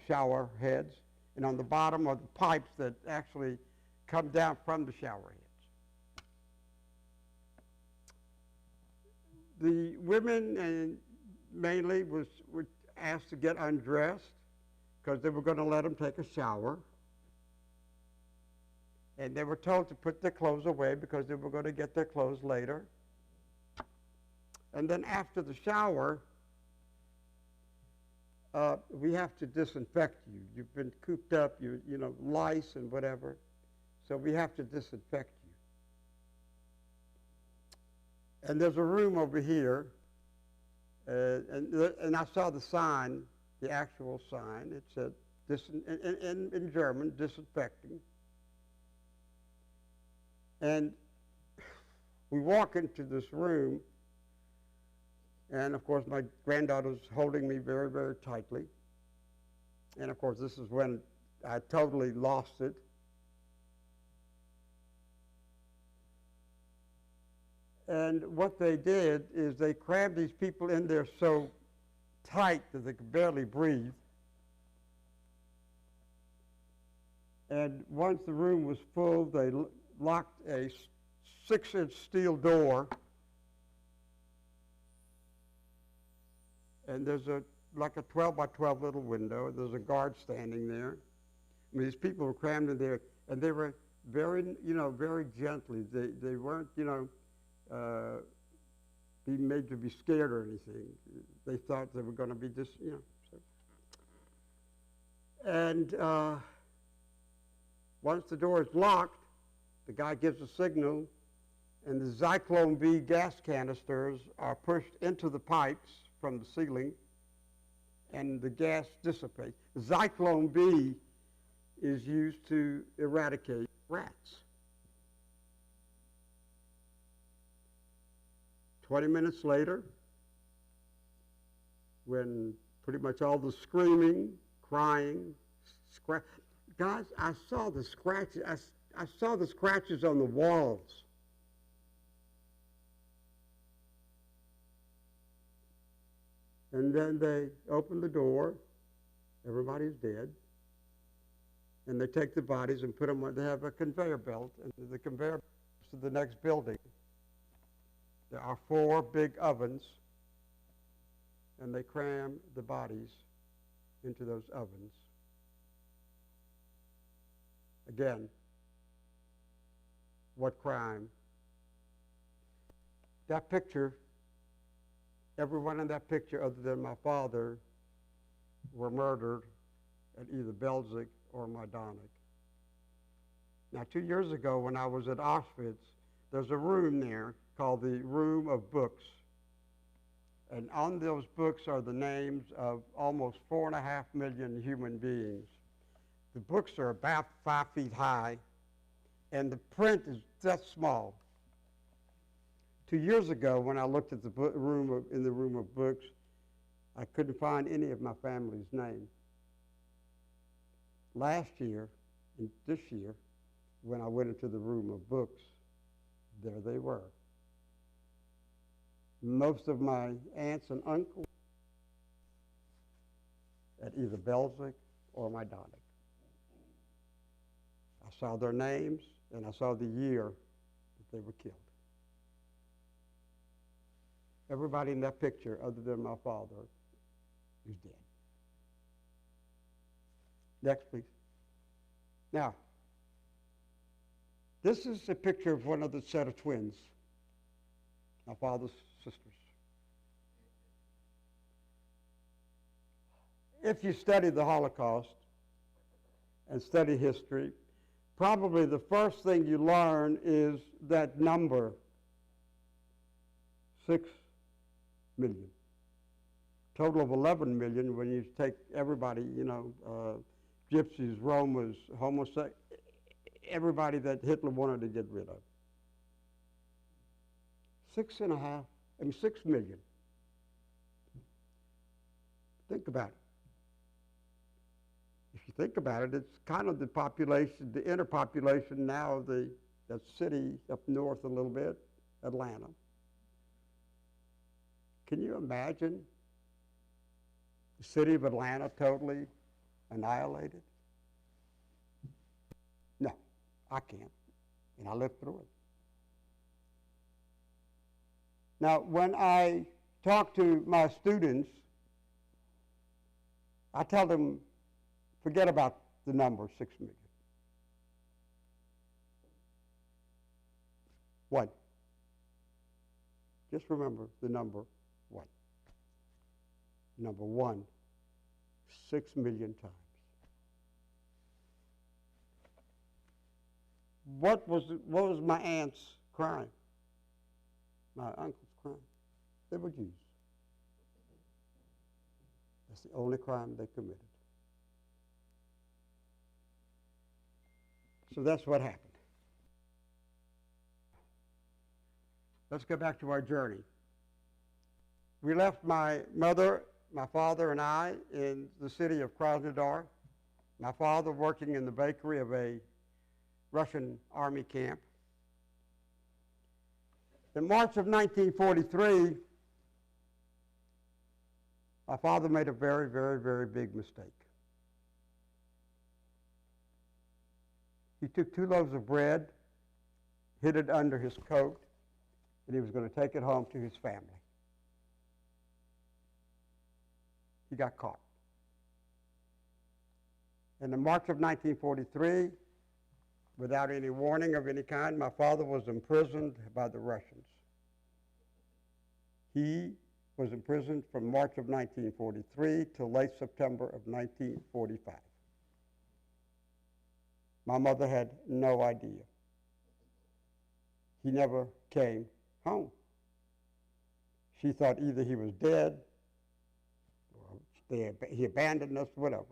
shower heads. And on the bottom are the pipes that actually come down from the shower heads. The women mainly were asked to get undressed because they were going to let them take a shower. And they were told to put their clothes away because they were going to get their clothes later. And then after the shower, we have to disinfect you. You've been cooped up, you know, lice and whatever. So we have to disinfect you. And there's a room over here, and I saw the sign, the actual sign. It said, in German, disinfecting. And we walk into this room, and of course my granddaughter's holding me very, very tightly. And of course this is when I totally lost it. And what they did is they crammed these people in there so tight that they could barely breathe. And once the room was full, they locked a 6-inch steel door, and there's like a 12 by 12 little window, and there's a guard standing there. I mean, these people were crammed in there, and they were very, very gently. They weren't, being made to be scared or anything. They thought they were going to be just, So. And once the door is locked, the guy gives a signal, and the Zyklon B gas canisters are pushed into the pipes from the ceiling, and the gas dissipates. Zyklon B is used to eradicate rats. 20 minutes later, when pretty much all the screaming, crying, guys, I saw the scratches. I saw the scratches on the walls. And then they open the door. Everybody's dead. And they take the bodies and put them on. They have a conveyor belt, and the conveyor belts to the next building. There are 4 big ovens, and they cram the bodies into those ovens. Again, what crime? That picture, everyone in that picture other than my father were murdered at either Belzec or Majdanek. Now, 2 years ago when I was at Auschwitz, there's a room there called the Room of Books. And on those books are the names of almost 4.5 million human beings. The books are about 5 feet high, and the print is that small. 2 years ago, when I looked at the in the Room of Books, I couldn't find any of my family's name. Last year, and this year, when I went into the Room of Books, there they were. Most of my aunts and uncles at either Belzec or Majdanek. I saw their names, and I saw the year that they were killed. Everybody in that picture, other than my father, is dead. Next, please. Now, this is a picture of one of the set of twins, my father's sisters. If you study the Holocaust and study history, probably the first thing you learn is that number, 6 million. Total of 11 million when you take everybody, gypsies, Romas, homosexuals, everybody that Hitler wanted to get rid of. 6 million. Think about it. If you think about it, it's kind of the population, the inner population now of that city up north a little bit, Atlanta. Can you imagine the city of Atlanta totally annihilated? No, I can't, and I lived through it. Now, when I talk to my students, I tell them, forget about the number 6 million. One. Just remember the number 1. Number 1, 6 million times. What was my aunt's crime? My uncle's crime? They were Jews. That's the only crime they committed. So that's what happened. Let's go back to our journey. We left my mother, my father, and I in the city of Krasnodar. My father working in the bakery of a Russian army camp. In March of 1943, my father made a very, very, very big mistake. He took 2 loaves of bread, hid it under his coat, and he was going to take it home to his family. He got caught. And in March of 1943, without any warning of any kind, my father was imprisoned by the Russians. He was imprisoned from March of 1943 till late September of 1945. My mother had no idea. He never came home. She thought either he was dead, or he abandoned us, whatever.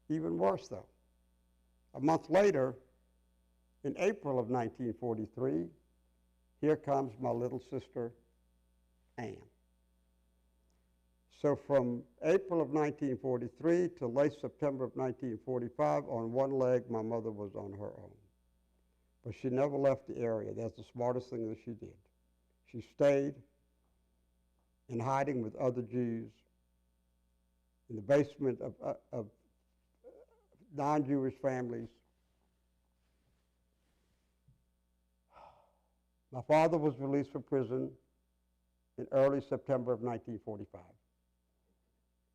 Even worse, though. A month later, in April of 1943, here comes my little sister, Anne. So from April of 1943 to late September of 1945, on one leg, my mother was on her own. But she never left the area. That's the smartest thing that she did. She stayed in hiding with other Jews in the basement of non-Jewish families. My father was released from prison in early September of 1945.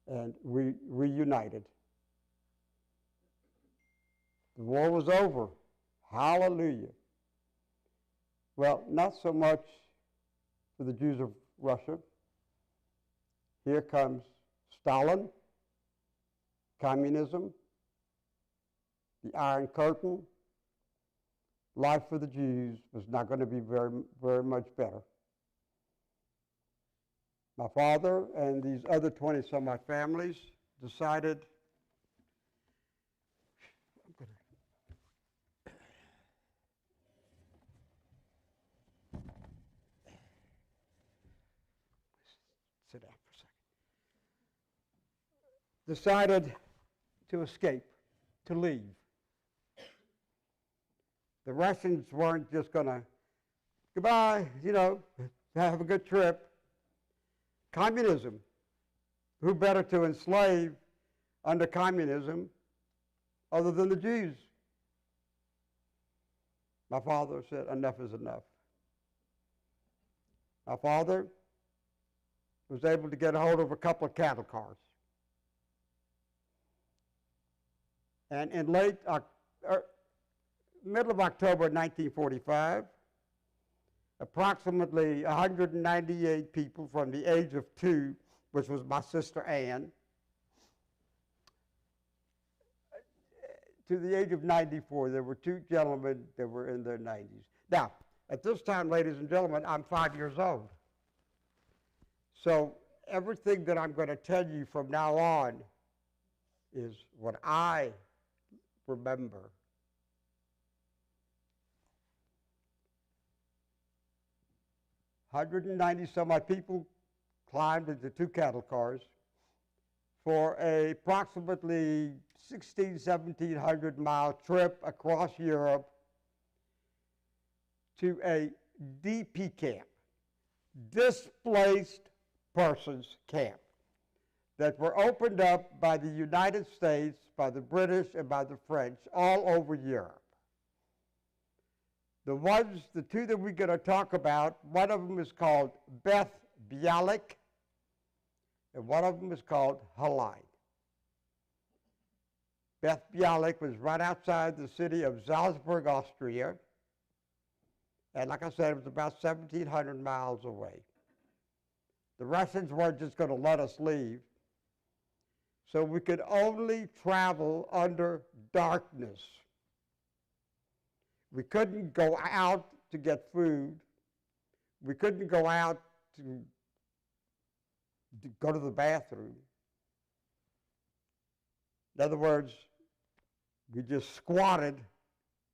And we reunited. The war was over. Hallelujah. Well, not so much for the Jews of Russia. Here comes Stalin, communism, the Iron Curtain. Life for the Jews was not going to be very, very much better. My father and these other 20-some-odd families decided, sit down for a second, decided to escape, to leave. The Russians weren't just going to, goodbye, have a good trip. Communism. Who better to enslave under communism other than the Jews? My father said, enough is enough. My father was able to get a hold of a couple of cattle cars. And in middle of October 1945, approximately 198 people from the age of 2, which was my sister Ann, to the age of 94, there were 2 gentlemen that were in their 90s. Now, at this time, ladies and gentlemen, I'm 5 years old. So everything that I'm going to tell you from now on is what I remember. $190-some-odd people climbed into 2 cattle cars for a approximately 1,700 trip across Europe to a DP camp, displaced persons camp, that were opened up by the United States, by the British, and by the French all over Europe. The 2 that we're going to talk about, one of them is called Beth Bialik, and one of them is called Halide. Beth Bialik was right outside the city of Salzburg, Austria, and like I said, it was about 1,700 miles away. The Russians weren't just going to let us leave, so we could only travel under darkness. We couldn't go out to get food. We couldn't go out to go to the bathroom. In other words, we just squatted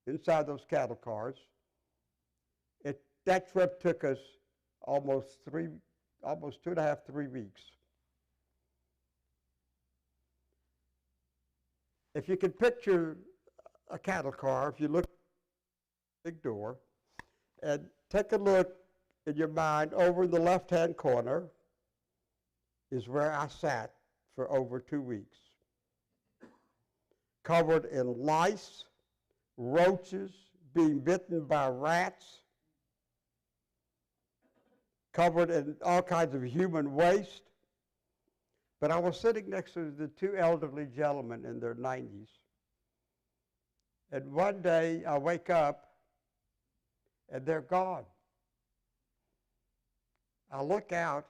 inside those cattle cars. That trip took us almost 2.5, 3 weeks. If you can picture a cattle car, if you look at the big door, and take a look in your mind over in the left-hand corner is where I sat for over 2 weeks. Covered in lice, roaches, being bitten by rats, covered in all kinds of human waste. But I was sitting next to the 2 elderly gentlemen in their 90s. And one day I wake up and they're gone. I look out,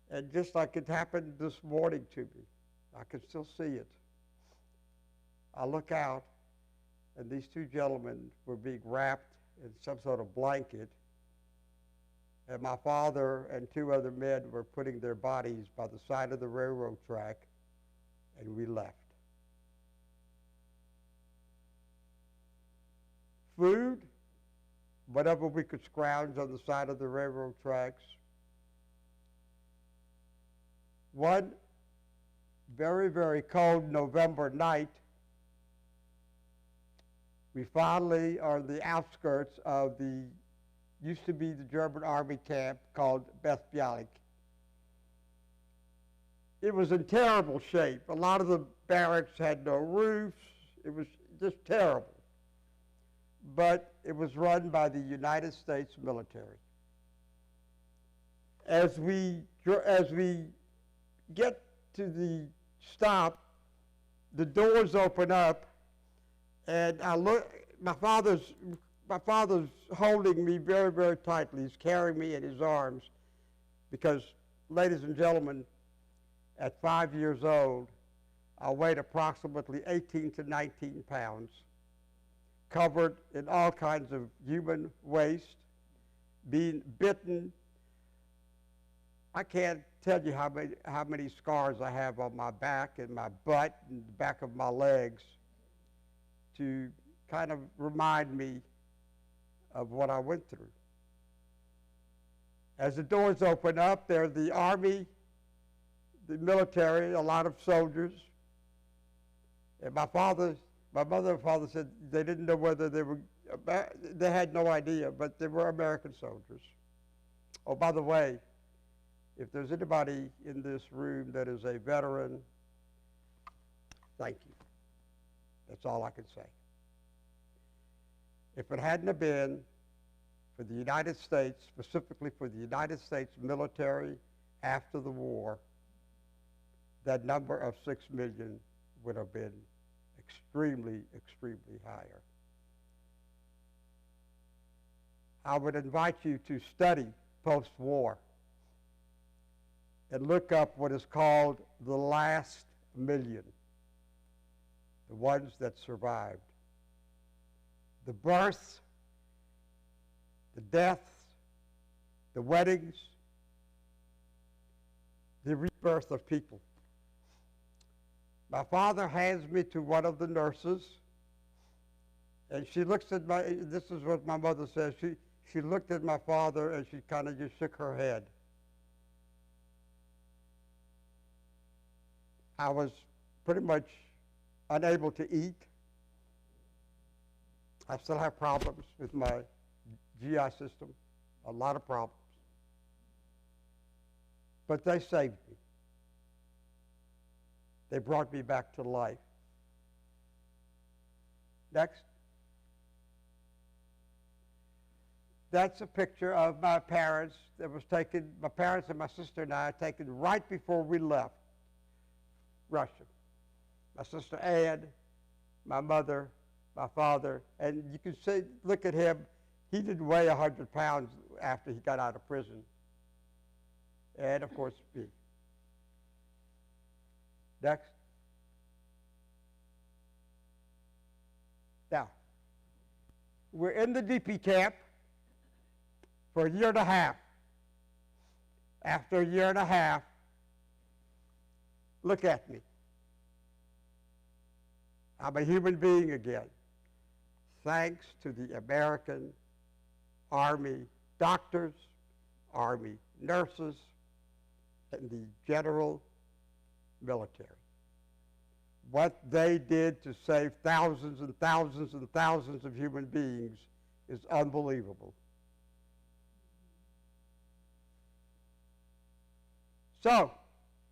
and just like it happened this morning to me, I can still see it. I look out, and these 2 gentlemen were being wrapped in some sort of blanket, and my father and 2 other men were putting their bodies by the side of the railroad track, and we left. Food, whatever we could scrounge on the side of the railroad tracks. One very, very cold November night, we finally are on the outskirts of used to be the German army camp called Beth Bialik. It was in terrible shape. A lot of the barracks had no roofs. It was just terrible. But it was run by the United States military. As we get to the stop, the doors open up, and I look. My father's holding me very, very tightly. He's carrying me in his arms because, ladies and gentlemen, at 5 years old, I weighed approximately 18 to 19 pounds, covered in all kinds of human waste, being bitten. I can't tell you how many scars I have on my back and my butt and the back of my legs to kind of remind me of what I went through. As the doors open up, there's the army, the military, a lot of soldiers. And my mother and father said they didn't know whether they had no idea, but they were American soldiers. Oh, by the way, if there's anybody in this room that is a veteran, thank you. That's all I can say. If it hadn't have been for the United States, specifically for the United States military after the war, that number of 6 million would have been extremely, extremely higher. I would invite you to study post-war and look up what is called the last million, the ones that survived. The births, the deaths, the weddings, the rebirth of people. My father hands me to one of the nurses, and she looks at this is what my mother says, she looked at my father and she kind of just shook her head. I was pretty much unable to eat. I still have problems with my GI system, a lot of problems. But they saved me. They brought me back to life. Next. That's a picture of my parents that was taken, my parents and my sister and I, taken right before we left Russia. My sister Ann, my mother, my father, and you can see, look at him, he didn't weigh 100 pounds after he got out of prison. And of course, me. Next. Now, we're in the DP camp for a year and a half. After a year and a half, look at me. I'm a human being again, thanks to the American Army doctors, Army nurses, and the general military. What they did to save thousands and thousands and thousands of human beings is unbelievable. So,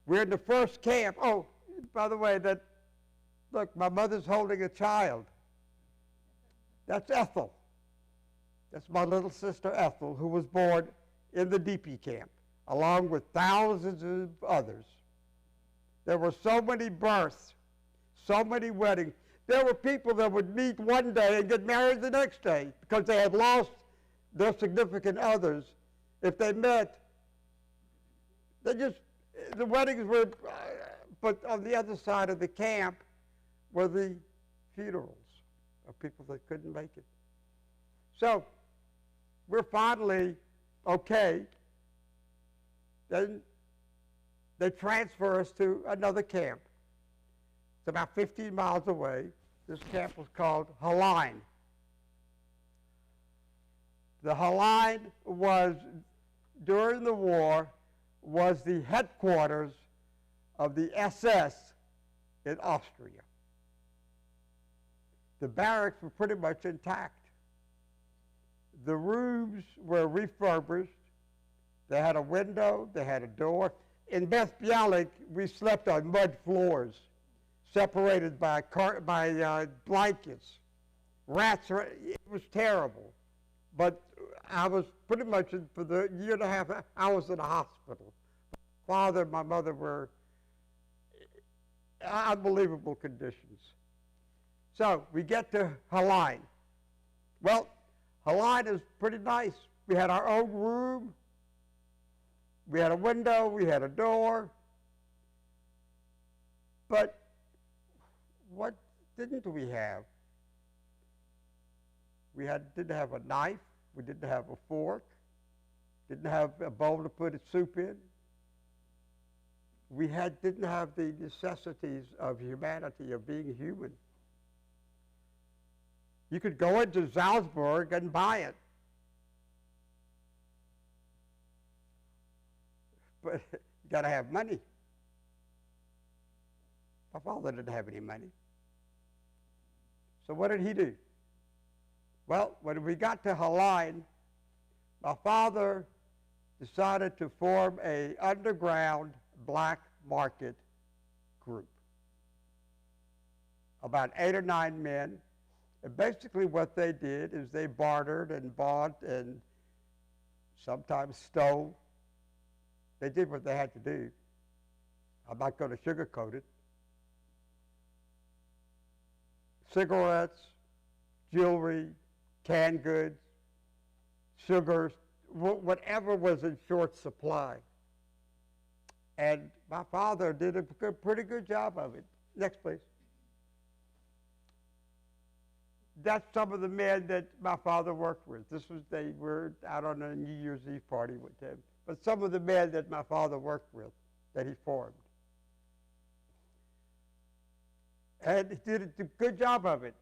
we're in the first camp. Oh, by the way, look, my mother's holding a child. That's Ethel. That's my little sister Ethel, who was born in the DP camp, along with thousands of others. There were so many births, so many weddings. There were people that would meet one day and get married the next day because they had lost their significant others. If they met, the weddings were, but on the other side of the camp were the funerals of people that couldn't make it. So, we're finally okay. Then they transfer us to another camp. It's about 15 miles away. This camp was called Hershel. The Hershel was, during the war, was the headquarters of the SS in Austria. The barracks were pretty much intact. The rooms were refurbished. They had a window, they had a door. In Beth Bialik, we slept on mud floors, separated by blankets. Rats, it was terrible. But I was pretty much, for the year and a half, I was in a hospital. My father and my mother were unbelievable conditions. So we get to Hershel. Well, Hershel is pretty nice. We had our own room. We had a window. We had a door. But what didn't we have? We didn't have a knife. We didn't have a fork. Didn't have a bowl to put soup in. We didn't have the necessities of humanity, of being human. You could go into Salzburg and buy it. But you got to have money. My father didn't have any money. So what did he do? Well, when we got to Hershel, my father decided to form an underground black market group. About 8 or 9 men. And basically what they did is they bartered and bought and sometimes stole. They did what they had to do. I'm not going to sugarcoat it. cigarettes, jewelry, canned goods, sugars, whatever was in short supply. And my father did a pretty good job of it. Next, please. That's some of the men that my father worked with. They were out on a New Year's Eve party with him. But some of the men that my father worked with, that he formed. And he did a good job of it.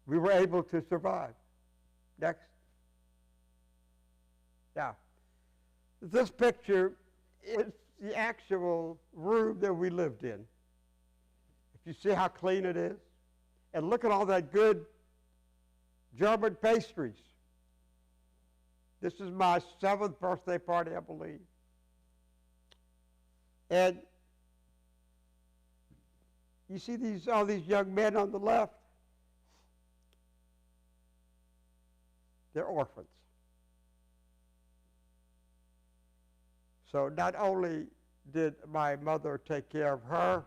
We were able to survive. Next. Now, this picture is the actual room that we lived in. If you see how clean it is, and look at all that good German pastries. This is my 7th birthday party, I believe. And you see all these young men on the left? They're orphans. So not only did my mother take care of her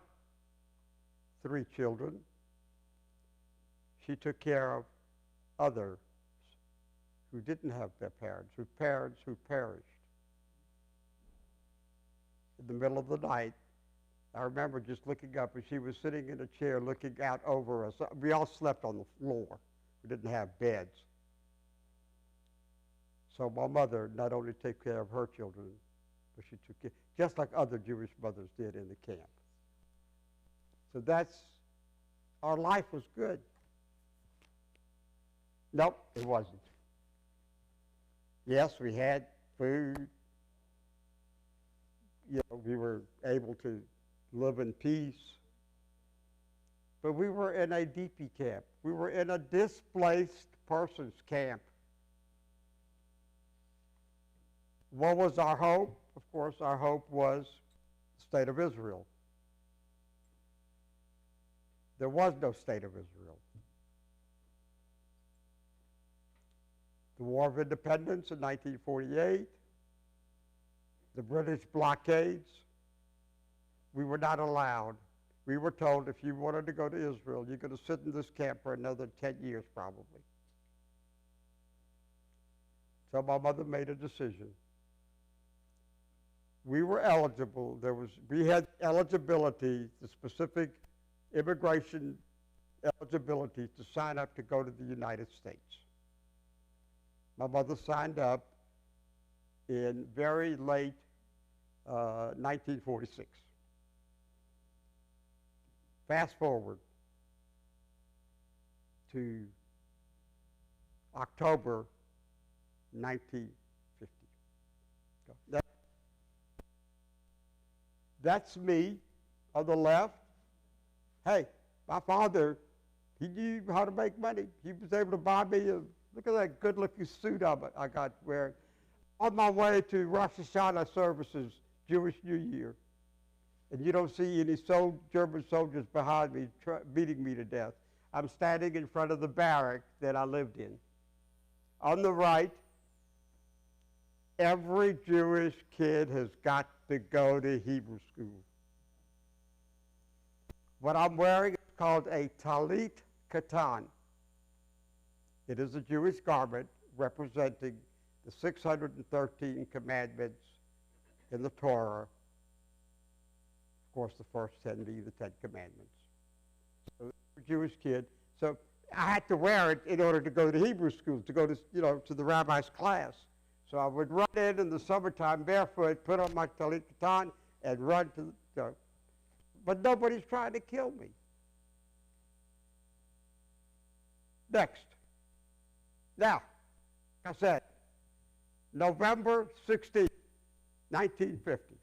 3 children, she took care of others who didn't have their parents who perished. In the middle of the night, I remember just looking up, and she was sitting in a chair looking out over us. We all slept on the floor. We didn't have beds. So my mother not only took care of her children, but she took care, just like other Jewish mothers did in the camp. So our life was good. Nope, it wasn't. Yes, we had food. We were able to live in peace. But we were in a DP camp. We were in a displaced persons camp. What was our hope? Of course, our hope was the state of Israel. There was no state of Israel. The War of Independence in 1948, the British blockades, we were not allowed. We were told if you wanted to go to Israel, you're going to sit in this camp for another 10 years probably. So my mother made a decision. We were eligible. We had eligibility, the specific immigration eligibility to sign up to go to the United States. My mother signed up in very late 1946. Fast forward to October 1950. That's me on the left. Hey, my father, he knew how to make money. He was able to buy me look at that good-looking suit I got wearing. On my way to Rosh Hashanah services, Jewish New Year. And you don't see any German soldiers behind me beating me to death. I'm standing in front of the barrack that I lived in. On the right, every Jewish kid has got to go to Hebrew school. What I'm wearing is called a talit katan. It is a Jewish garment representing the 613 commandments in the Torah. Of course, the first 10 being the 10 commandments. So, a Jewish kid. So I had to wear it in order to go to Hebrew school, to go to, to the rabbi's class. So I would run in the summertime barefoot, put on my talit katan, and run to the. But nobody's trying to kill me. Next. Now, like I said, November 16, 1950.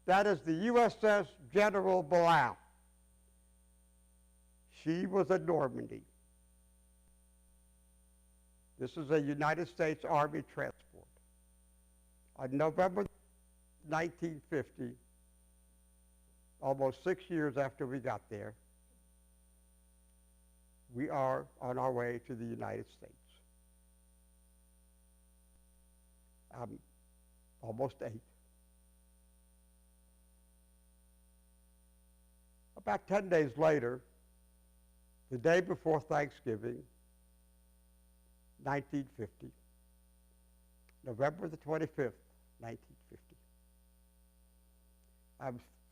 That is the USS General Blau. She was at Normandy. This is a United States Army transport. On November 1950, almost 6 years after we got there, we are on our way to the United States. I'm almost 8. About 10 days later, the day before Thanksgiving, 1950, November the 25th, 1950.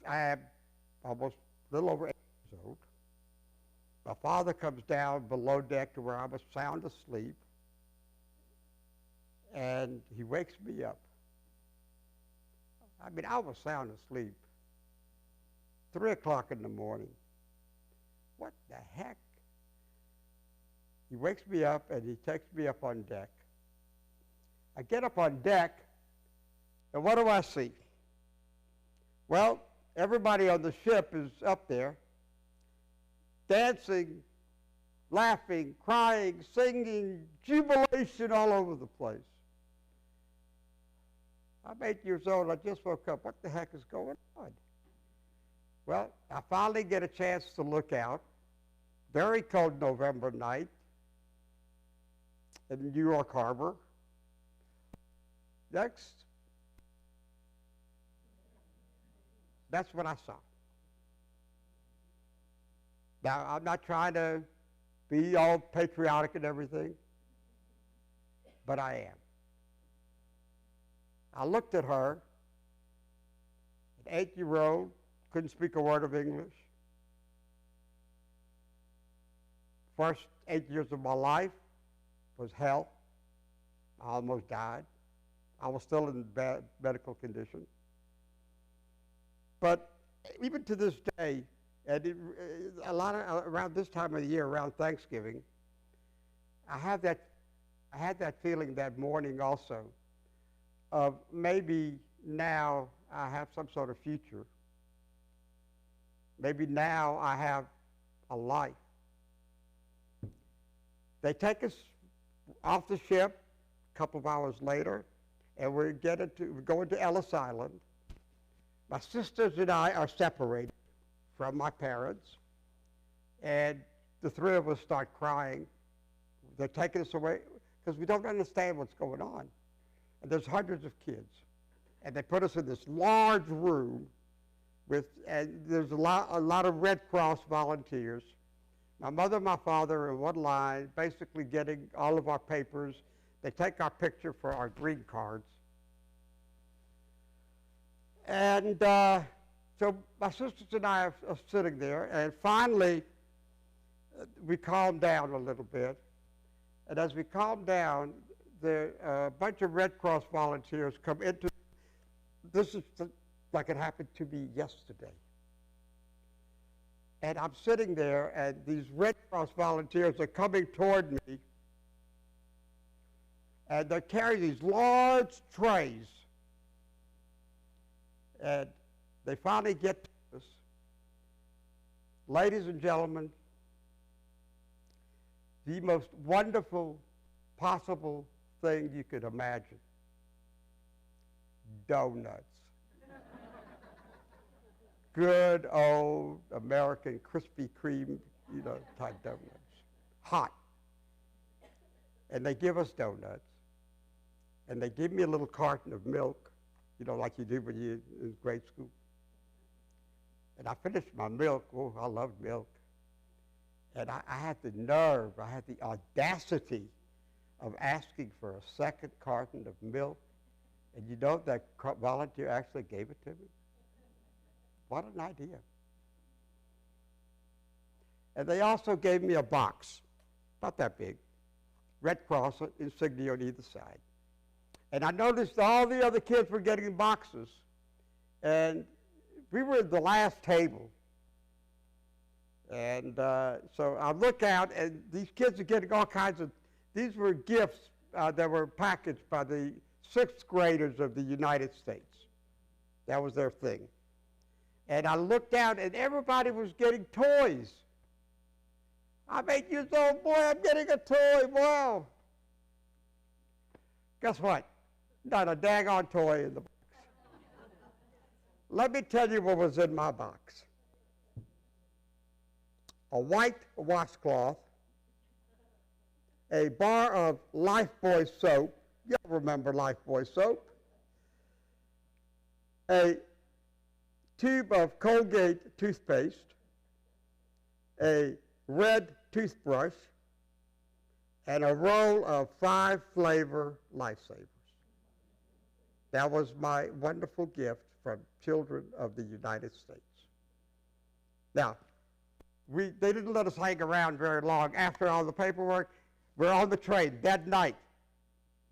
I am almost a little over 8 years old. My father comes down below deck to where I was sound asleep, and he wakes me up. I mean, I was sound asleep. 3 o'clock in the morning. What the heck? He wakes me up, and he takes me up on deck. I get up on deck, and what do I see? Well, everybody on the ship is up there, dancing, laughing, crying, singing, jubilation all over the place. I'm 8 years old. I just woke up. What the heck is going on? Well, I finally get a chance to look out. Very cold November night in New York Harbor. Next. That's what I saw. Now, I'm not trying to be all patriotic and everything, but I am. I looked at her, an 8-year-old, couldn't speak a word of English. First 8 years of my life was hell. I almost died. I was still in bad medical condition. But even to this day, and a lot of, around this time of the year, around Thanksgiving, I had that feeling that morning also of maybe now I have some sort of future. Maybe now I have a life. They take us off the ship a couple of hours later, and we're going to Ellis Island. My sisters and I are separated from my parents, and the three of us start crying. They're taking us away because we don't understand what's going on. And there's hundreds of kids. And they put us in this large room and there's a lot of Red Cross volunteers. My mother and my father in one line, basically getting all of our papers. They take our picture for our green cards. And so my sisters and I are sitting there, and finally we calmed down a little bit. And as we calmed down, a bunch of Red Cross volunteers come into, this is like it happened to me yesterday. And I'm sitting there, and these Red Cross volunteers are coming toward me, and they're carrying these large trays. And they finally get to us. Ladies and gentlemen, the most wonderful possible thing you could imagine. Donuts. Good old American Krispy Kreme, type donuts. Hot. And they give us donuts. And they give me a little carton of milk, like you do when you're in grade school. And I finished my milk. Oh, I love milk. And I had the nerve, I had the audacity of asking for a second carton of milk. And that volunteer actually gave it to me. What an idea. And they also gave me a box, about that big, Red Cross insignia on either side. And I noticed all the other kids were getting boxes, and we were at the last table. And so I look out, and these kids are getting all kinds of, these were gifts that were packaged by the 6th graders of the United States. That was their thing. And I looked out, and everybody was getting toys. I'm 8 years old, boy, I'm getting a toy, wow. Guess what? Not a daggone toy in the box. Let me tell you what was in my box. A white washcloth, a bar of Lifebuoy soap. Y'all remember Lifebuoy soap. A tube of Colgate toothpaste, a red toothbrush, and a roll of 5 flavor Lifesavers. That was my wonderful gift from children of the United States. Now, they didn't let us hang around very long. After all the paperwork, we're on the train that night.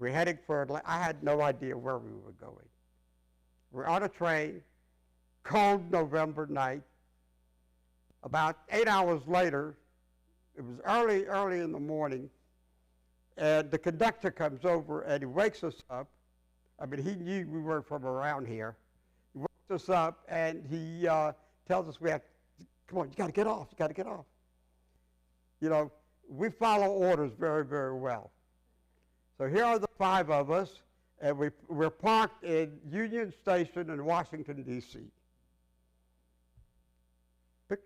We're heading for, I had no idea where we were going. We're on a train, cold November night. About 8 hours later, it was early in the morning, and the conductor comes over and he wakes us up. I mean, he knew we weren't from around here. He wakes us up and he tells us we have to, come on, you got to get off, you got to get off. You know, we follow orders very, very well. So here are the 5 of us, and we're parked in Union Station in Washington, D.C. Picture.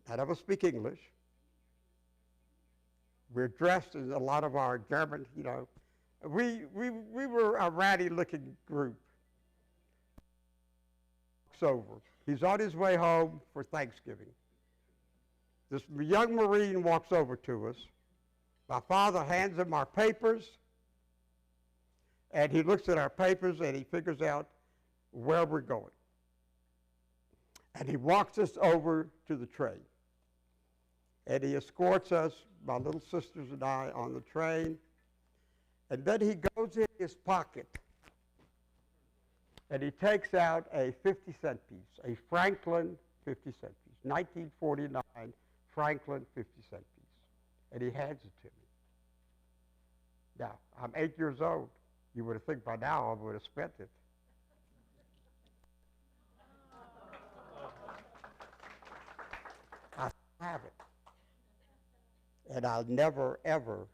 None of us speak English. We're dressed in a lot of our German, you know. We were a ratty-looking group. Walks over. He's on his way home for Thanksgiving. This young Marine walks over to us. My father hands him our papers, and he looks at our papers and he figures out where we're going. And he walks us over to the train. And he escorts us, my little sisters and I, on the train. And then he goes in his pocket and he takes out a 50-cent piece, a Franklin 50-cent piece, 1949 Franklin 50-cent piece. And he hands it to me. Now, I'm 8 years old. You would have think by now I would have spent it. I have it. And I'll never, ever,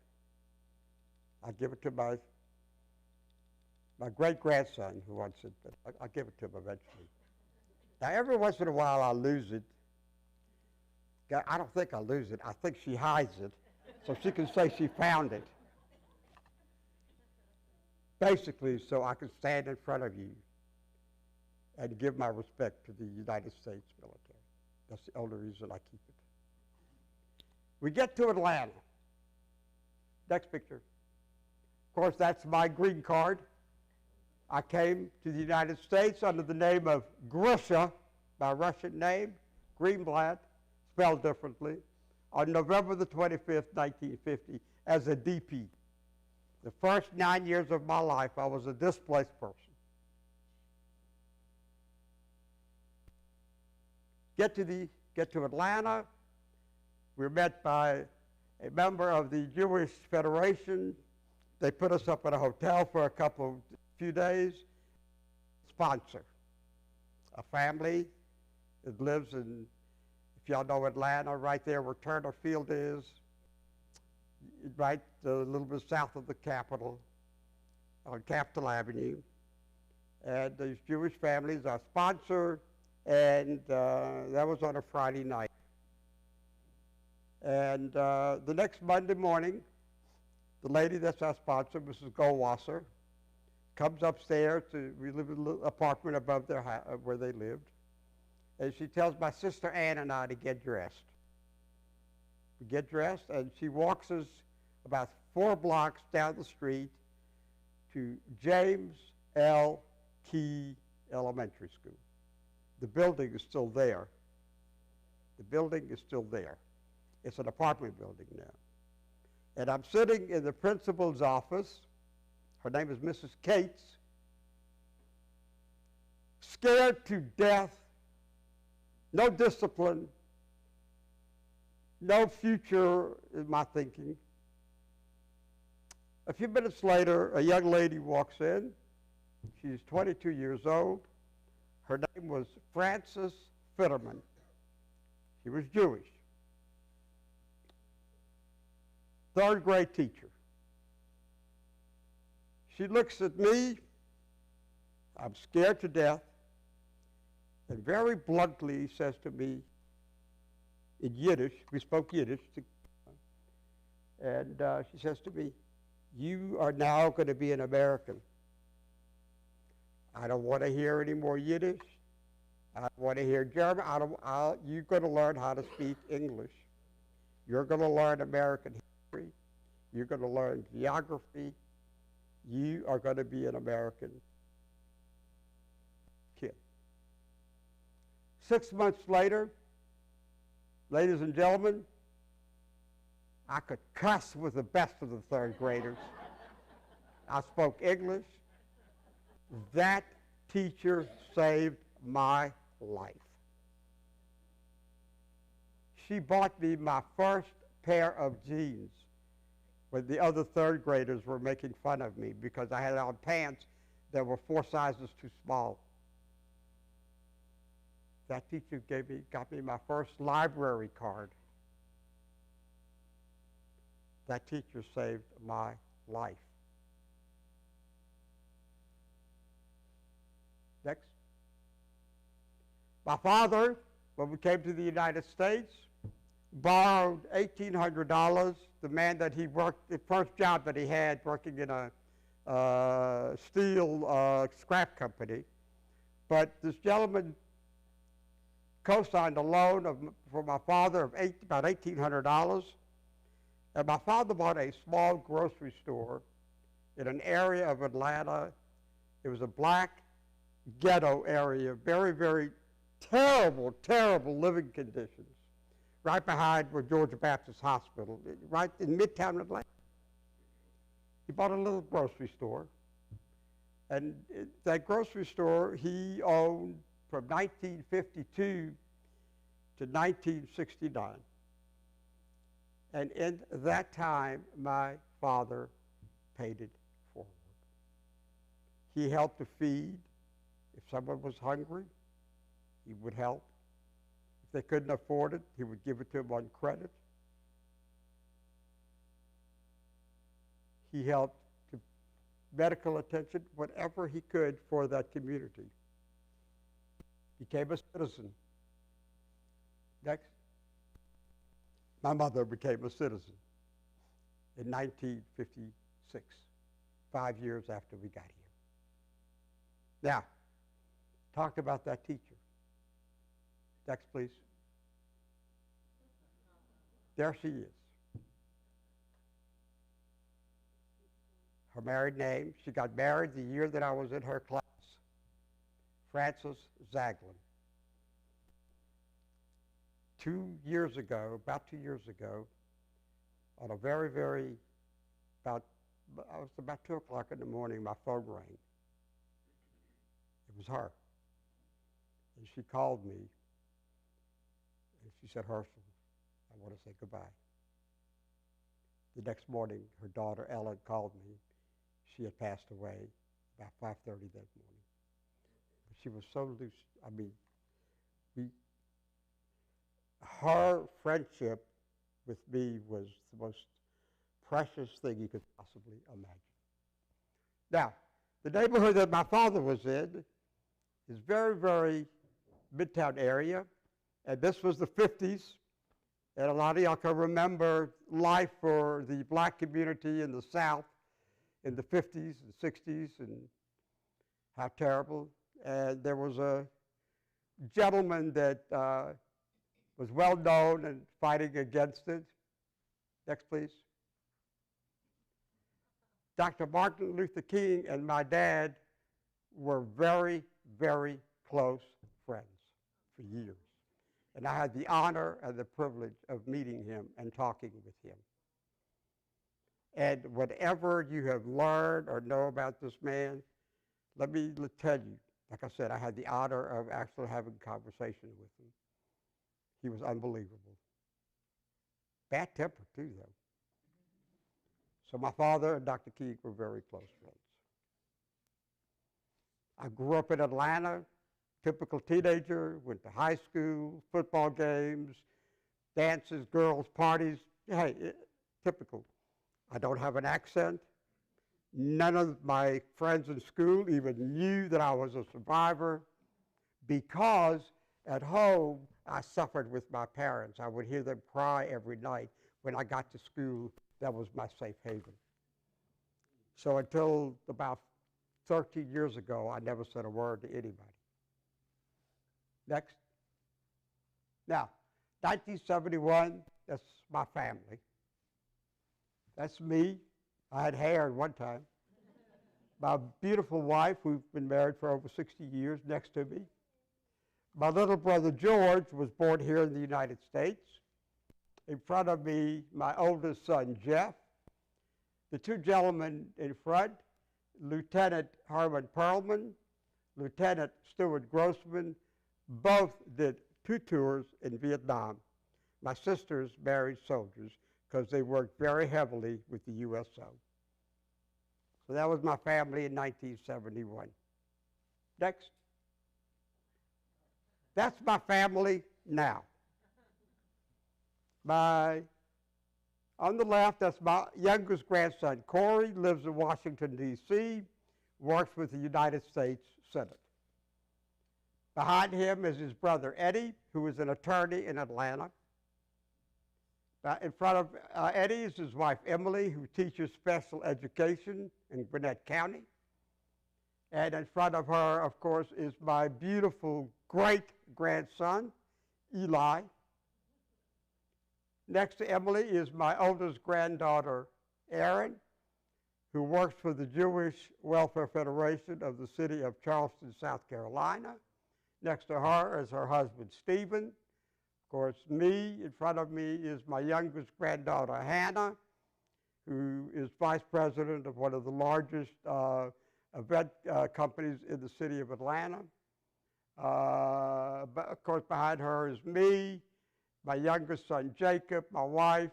I'll give it to my great-grandson who wants it, but I'll give it to him eventually. Now, every once in a while I'll lose it. I don't think I'll lose it. I think she hides it so she can say she found it. Basically, so I can stand in front of you and give my respect to the United States military. That's the only reason I keep it. We get to Atlanta. Next picture. Of course, that's my green card. I came to the United States under the name of Grisha, my Russian name, Greenblat, spelled differently, on November the 25th, 1950, as a DP. The first 9 years of my life, I was a displaced person. Get to Atlanta. We were met by a member of the Jewish Federation. They put us up in a hotel for a few days. Sponsor, a family that lives in, if y'all know Atlanta, right there where Turner Field is, right a little bit south of the Capitol, on Capitol Avenue. And these Jewish families are sponsored, and that was on a Friday night. And the next Monday morning, the lady that's our sponsor, Mrs. Goldwasser, comes upstairs we live in a little apartment above their where they lived, and she tells my sister Ann and I to get dressed. We get dressed, and she walks us about 4 blocks down the street to James L. Key Elementary School. The building is still there. The building is still there. It's an apartment building now. And I'm sitting in the principal's office. Her name is Mrs. Cates. Scared to death, no discipline, no future in my thinking. A few minutes later, a young lady walks in. She's 22 years old. Her name was Frances Fitterman. She was Jewish. 3rd grade teacher. She looks at me. I'm scared to death. And very bluntly says to me in Yiddish, we spoke Yiddish, and she says to me, "You are now going to be an American." I don't want to hear any more Yiddish. I don't want to hear German. You're going to learn how to speak English. You're going to learn American history. You're going to learn geography. You are going to be an American kid. 6 months later, ladies and gentlemen, I could cuss with the best of the third graders. I spoke English. That teacher saved my life. She bought me my first pair of jeans when the other third graders were making fun of me because I had on pants that were 4 sizes too small. That teacher got me my first library card. That teacher saved my life. Next. My father, when we came to the United States, borrowed $1,800. The man that he worked, the first job that he had working in a steel scrap company. But this gentleman co-signed a loan for my father of about $1,800. And my father bought a small grocery store in an area of Atlanta. It was a black ghetto area, very, very terrible, terrible living conditions, right behind where Georgia Baptist Hospital, right in Midtown Atlanta. He bought a little grocery store, and that grocery store he owned from 1952 to 1969. And in that time, my father paid it forward. He helped to feed. If someone was hungry, he would help. If they couldn't afford it, he would give it to them on credit. He helped to medical attention, whatever he could for that community. Became a citizen. Next. My mother became a citizen in 1956, 5 years after we got here. Now, talk about that teacher. Next, please. There she is. Her married name, she got married the year that I was in her class, Frances Zaglin. 2 years ago, about 2 years ago, on a very, very, it was about 2 o'clock in the morning, my phone rang. It was her. And she called me, and she said, Hershel, I want to say goodbye. The next morning, her daughter, Ellen, called me. She had passed away about 5:30 that morning. But she was so loose. I mean, her friendship with me was the most precious thing you could possibly imagine. Now, the neighborhood that my father was in is very, very Midtown area, and this was the 50s, and a lot of y'all can remember life for the black community in the South in the 50s and 60s, and how terrible. And there was a gentleman that was well known and fighting against it. Next, please. Dr. Martin Luther King and my dad were very, very close friends for years. And I had the honor and the privilege of meeting him and talking with him. And whatever you have learned or know about this man, let me tell you, like I said, I had the honor of actually having a conversation with him. He was unbelievable. Bad temper too, though. So my father and Dr. King were very close friends. I grew up in Atlanta, typical teenager, went to high school, football games, dances, girls, parties. Hey, typical. I don't have an accent. None of my friends in school even knew that I was a survivor because at home I suffered with my parents. I would hear them cry every night. When I got to school, that was my safe haven. So until about 13 years ago, I never said a word to anybody. Next. Now, 1971, that's my family. That's me. I had hair at one time. My beautiful wife, who's been married for over 60 years, next to me. My little brother George was born here in the United States. In front of me, my oldest son Jeff. The two gentlemen in front, Lieutenant Harmon Perlman, Lieutenant Stuart Grossman, both did 2 tours in Vietnam. My sisters married soldiers because they worked very heavily with the USO. So that was my family in 1971. Next. That's my family now. On the left, that's my youngest grandson, Corey, lives in Washington, D.C., works with the United States Senate. Behind him is his brother, Eddie, who is an attorney in Atlanta. In front of Eddie is his wife, Emily, who teaches special education in Gwinnett County. And in front of her, of course, is my beautiful great-grandson, Eli. Next to Emily is my oldest granddaughter, Erin, who works for the Jewish Welfare Federation of the city of Charleston, South Carolina. Next to her is her husband, Stephen. Of course, me. In front of me is my youngest granddaughter, Hannah, who is vice president of one of the largest event companies in the city of Atlanta. But of course, behind her is me, my youngest son, Jacob, my wife,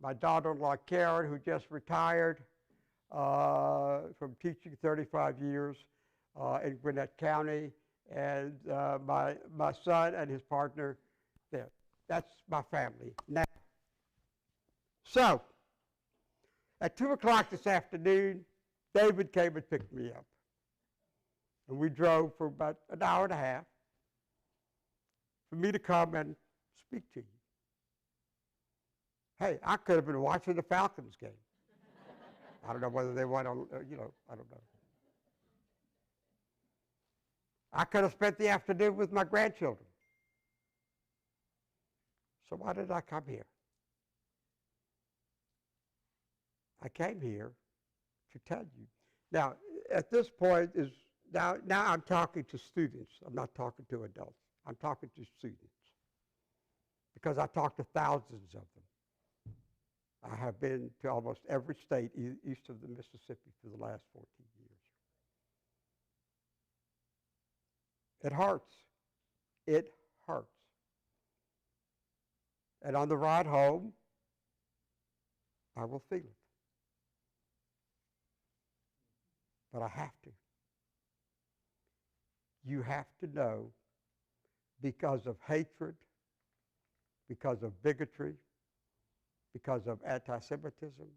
my daughter-in-law, Karen, who just retired from teaching 35 years in Gwinnett County, and my son and his partner there. That's my family now. So, at 2 o'clock this afternoon, David came and picked me up. And we drove for about an hour and a half for me to come and speak to you. Hey, I could have been watching the Falcons game. I don't know whether they won, I don't know. I could have spent the afternoon with my grandchildren. So why did I come here? I came here to tell you. Now, at this point now I'm talking to students. I'm not talking to adults. I'm talking to students because I talk to thousands of them. I have been to almost every state east of the Mississippi for the last 14 years. It hurts. It hurts. And on the ride home, I will feel it. But I have to. You have to know, because of hatred, because of bigotry, because of anti-Semitism,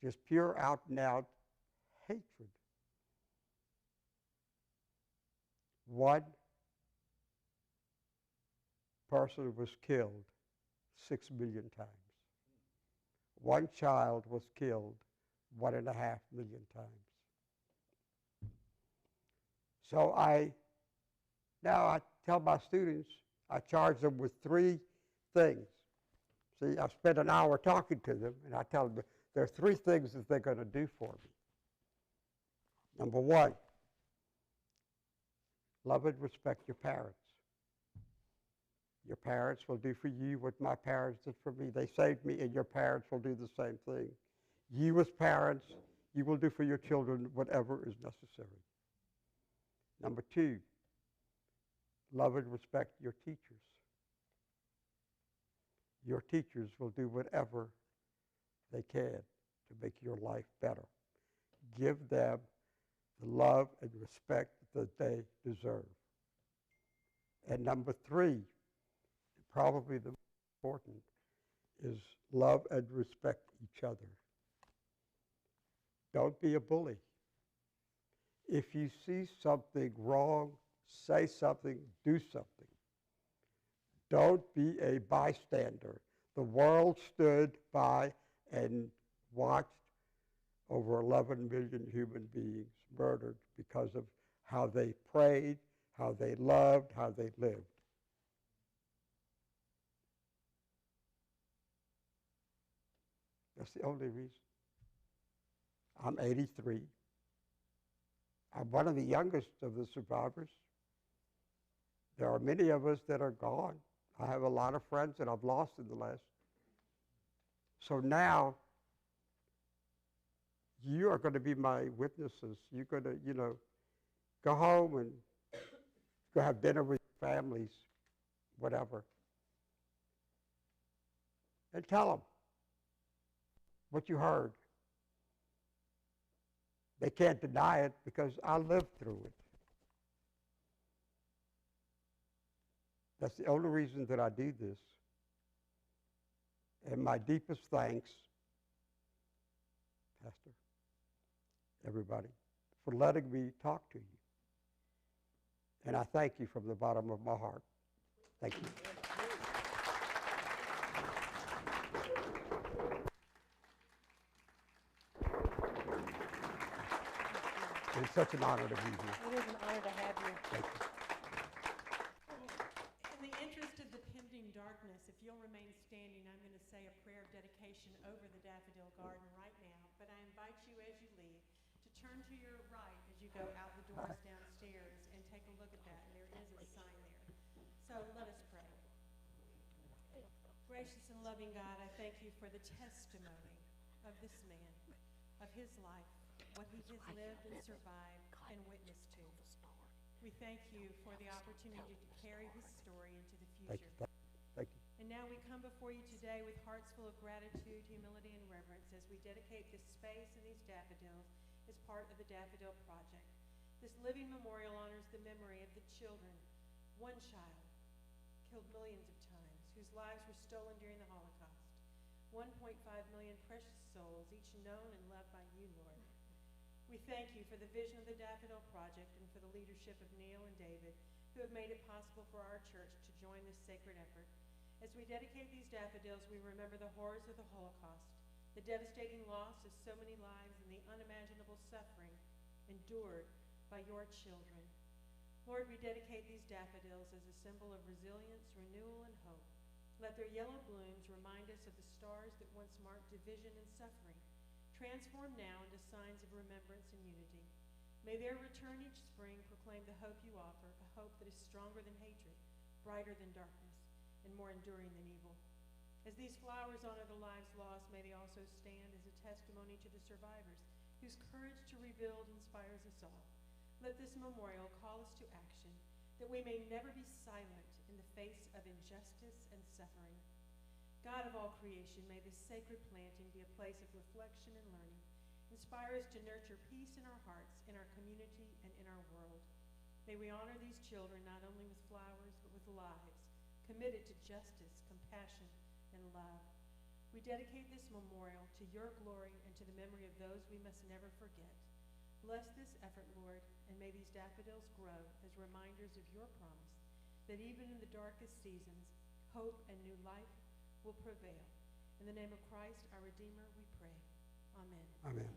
just pure out and out hatred. One person was killed 6 million times. One child was killed 1.5 million times. So now I tell my students, I charge them with 3 things. See, I've spent an hour talking to them, and I tell them there are 3 things that they're going to do for me. Number 1, love and respect your parents. Your parents will do for you what my parents did for me. They saved me, and your parents will do the same thing. You as parents, you will do for your children whatever is necessary. Number 2, love and respect your teachers. Your teachers will do whatever they can to make your life better. Give them the love and respect that they deserve. And number 3, probably the most important, is love and respect each other. Don't be a bully. If you see something wrong, say something, do something. Don't be a bystander. The world stood by and watched over 11 million human beings murdered because of how they prayed, how they loved, how they lived. That's the only reason. I'm 83. I'm one of the youngest of the survivors. There are many of us that are gone. I have a lot of friends that I've lost in the last. So now, you are going to be my witnesses. You're going to, go home and go have dinner with your families, whatever. And tell them what you heard. They can't deny it because I lived through it. That's the only reason that I do this. And my deepest thanks, Pastor, everybody, for letting me talk to you. And I thank you from the bottom of my heart. Thank you. It's such an honor to be here. It is an honor to have you. Thank you. In the interest of the pending darkness, if you'll remain standing, I'm going to say a prayer of dedication over the Daffodil Garden right now. But I invite you as you leave to turn to your right as you go out the doors downstairs and take a look at that. And there is a sign there. So let us pray. Gracious and loving God, I thank you for the testimony of this man, of his life, what he has lived and survived and witnessed to. We thank you for the opportunity to carry his story into the future. Thank you. And now we come before you today with hearts full of gratitude, humility, and reverence as we dedicate this space and these daffodils as part of the Daffodil Project. This living memorial honors the memory of the children, one child killed millions of times, whose lives were stolen during the Holocaust. 1.5 million precious souls, each known and loved by you, Lord. We thank you for the vision of the Daffodil Project and for the leadership of Neil and David, who have made it possible for our church to join this sacred effort. As we dedicate these daffodils, we remember the horrors of the Holocaust, the devastating loss of so many lives, and the unimaginable suffering endured by your children. Lord, we dedicate these daffodils as a symbol of resilience, renewal, and hope. Let their yellow blooms remind us of the stars that once marked division and suffering, transformed now into signs of remembrance and unity. May their return each spring proclaim the hope you offer, a hope that is stronger than hatred, brighter than darkness, and more enduring than evil. As these flowers honor the lives lost, may they also stand as a testimony to the survivors, whose courage to rebuild inspires us all. Let this memorial call us to action, that we may never be silent in the face of injustice and suffering. God of all creation, may this sacred planting be a place of reflection and learning. Inspire us to nurture peace in our hearts, in our community, and in our world. May we honor these children not only with flowers, but with lives, committed to justice, compassion, and love. We dedicate this memorial to your glory and to the memory of those we must never forget. Bless this effort, Lord, and may these daffodils grow as reminders of your promise that even in the darkest seasons, hope and new life will prevail. In the name of Christ, our Redeemer, we pray. Amen. Amen.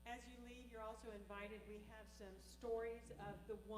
As you leave, you're also invited. We have some stories of the one.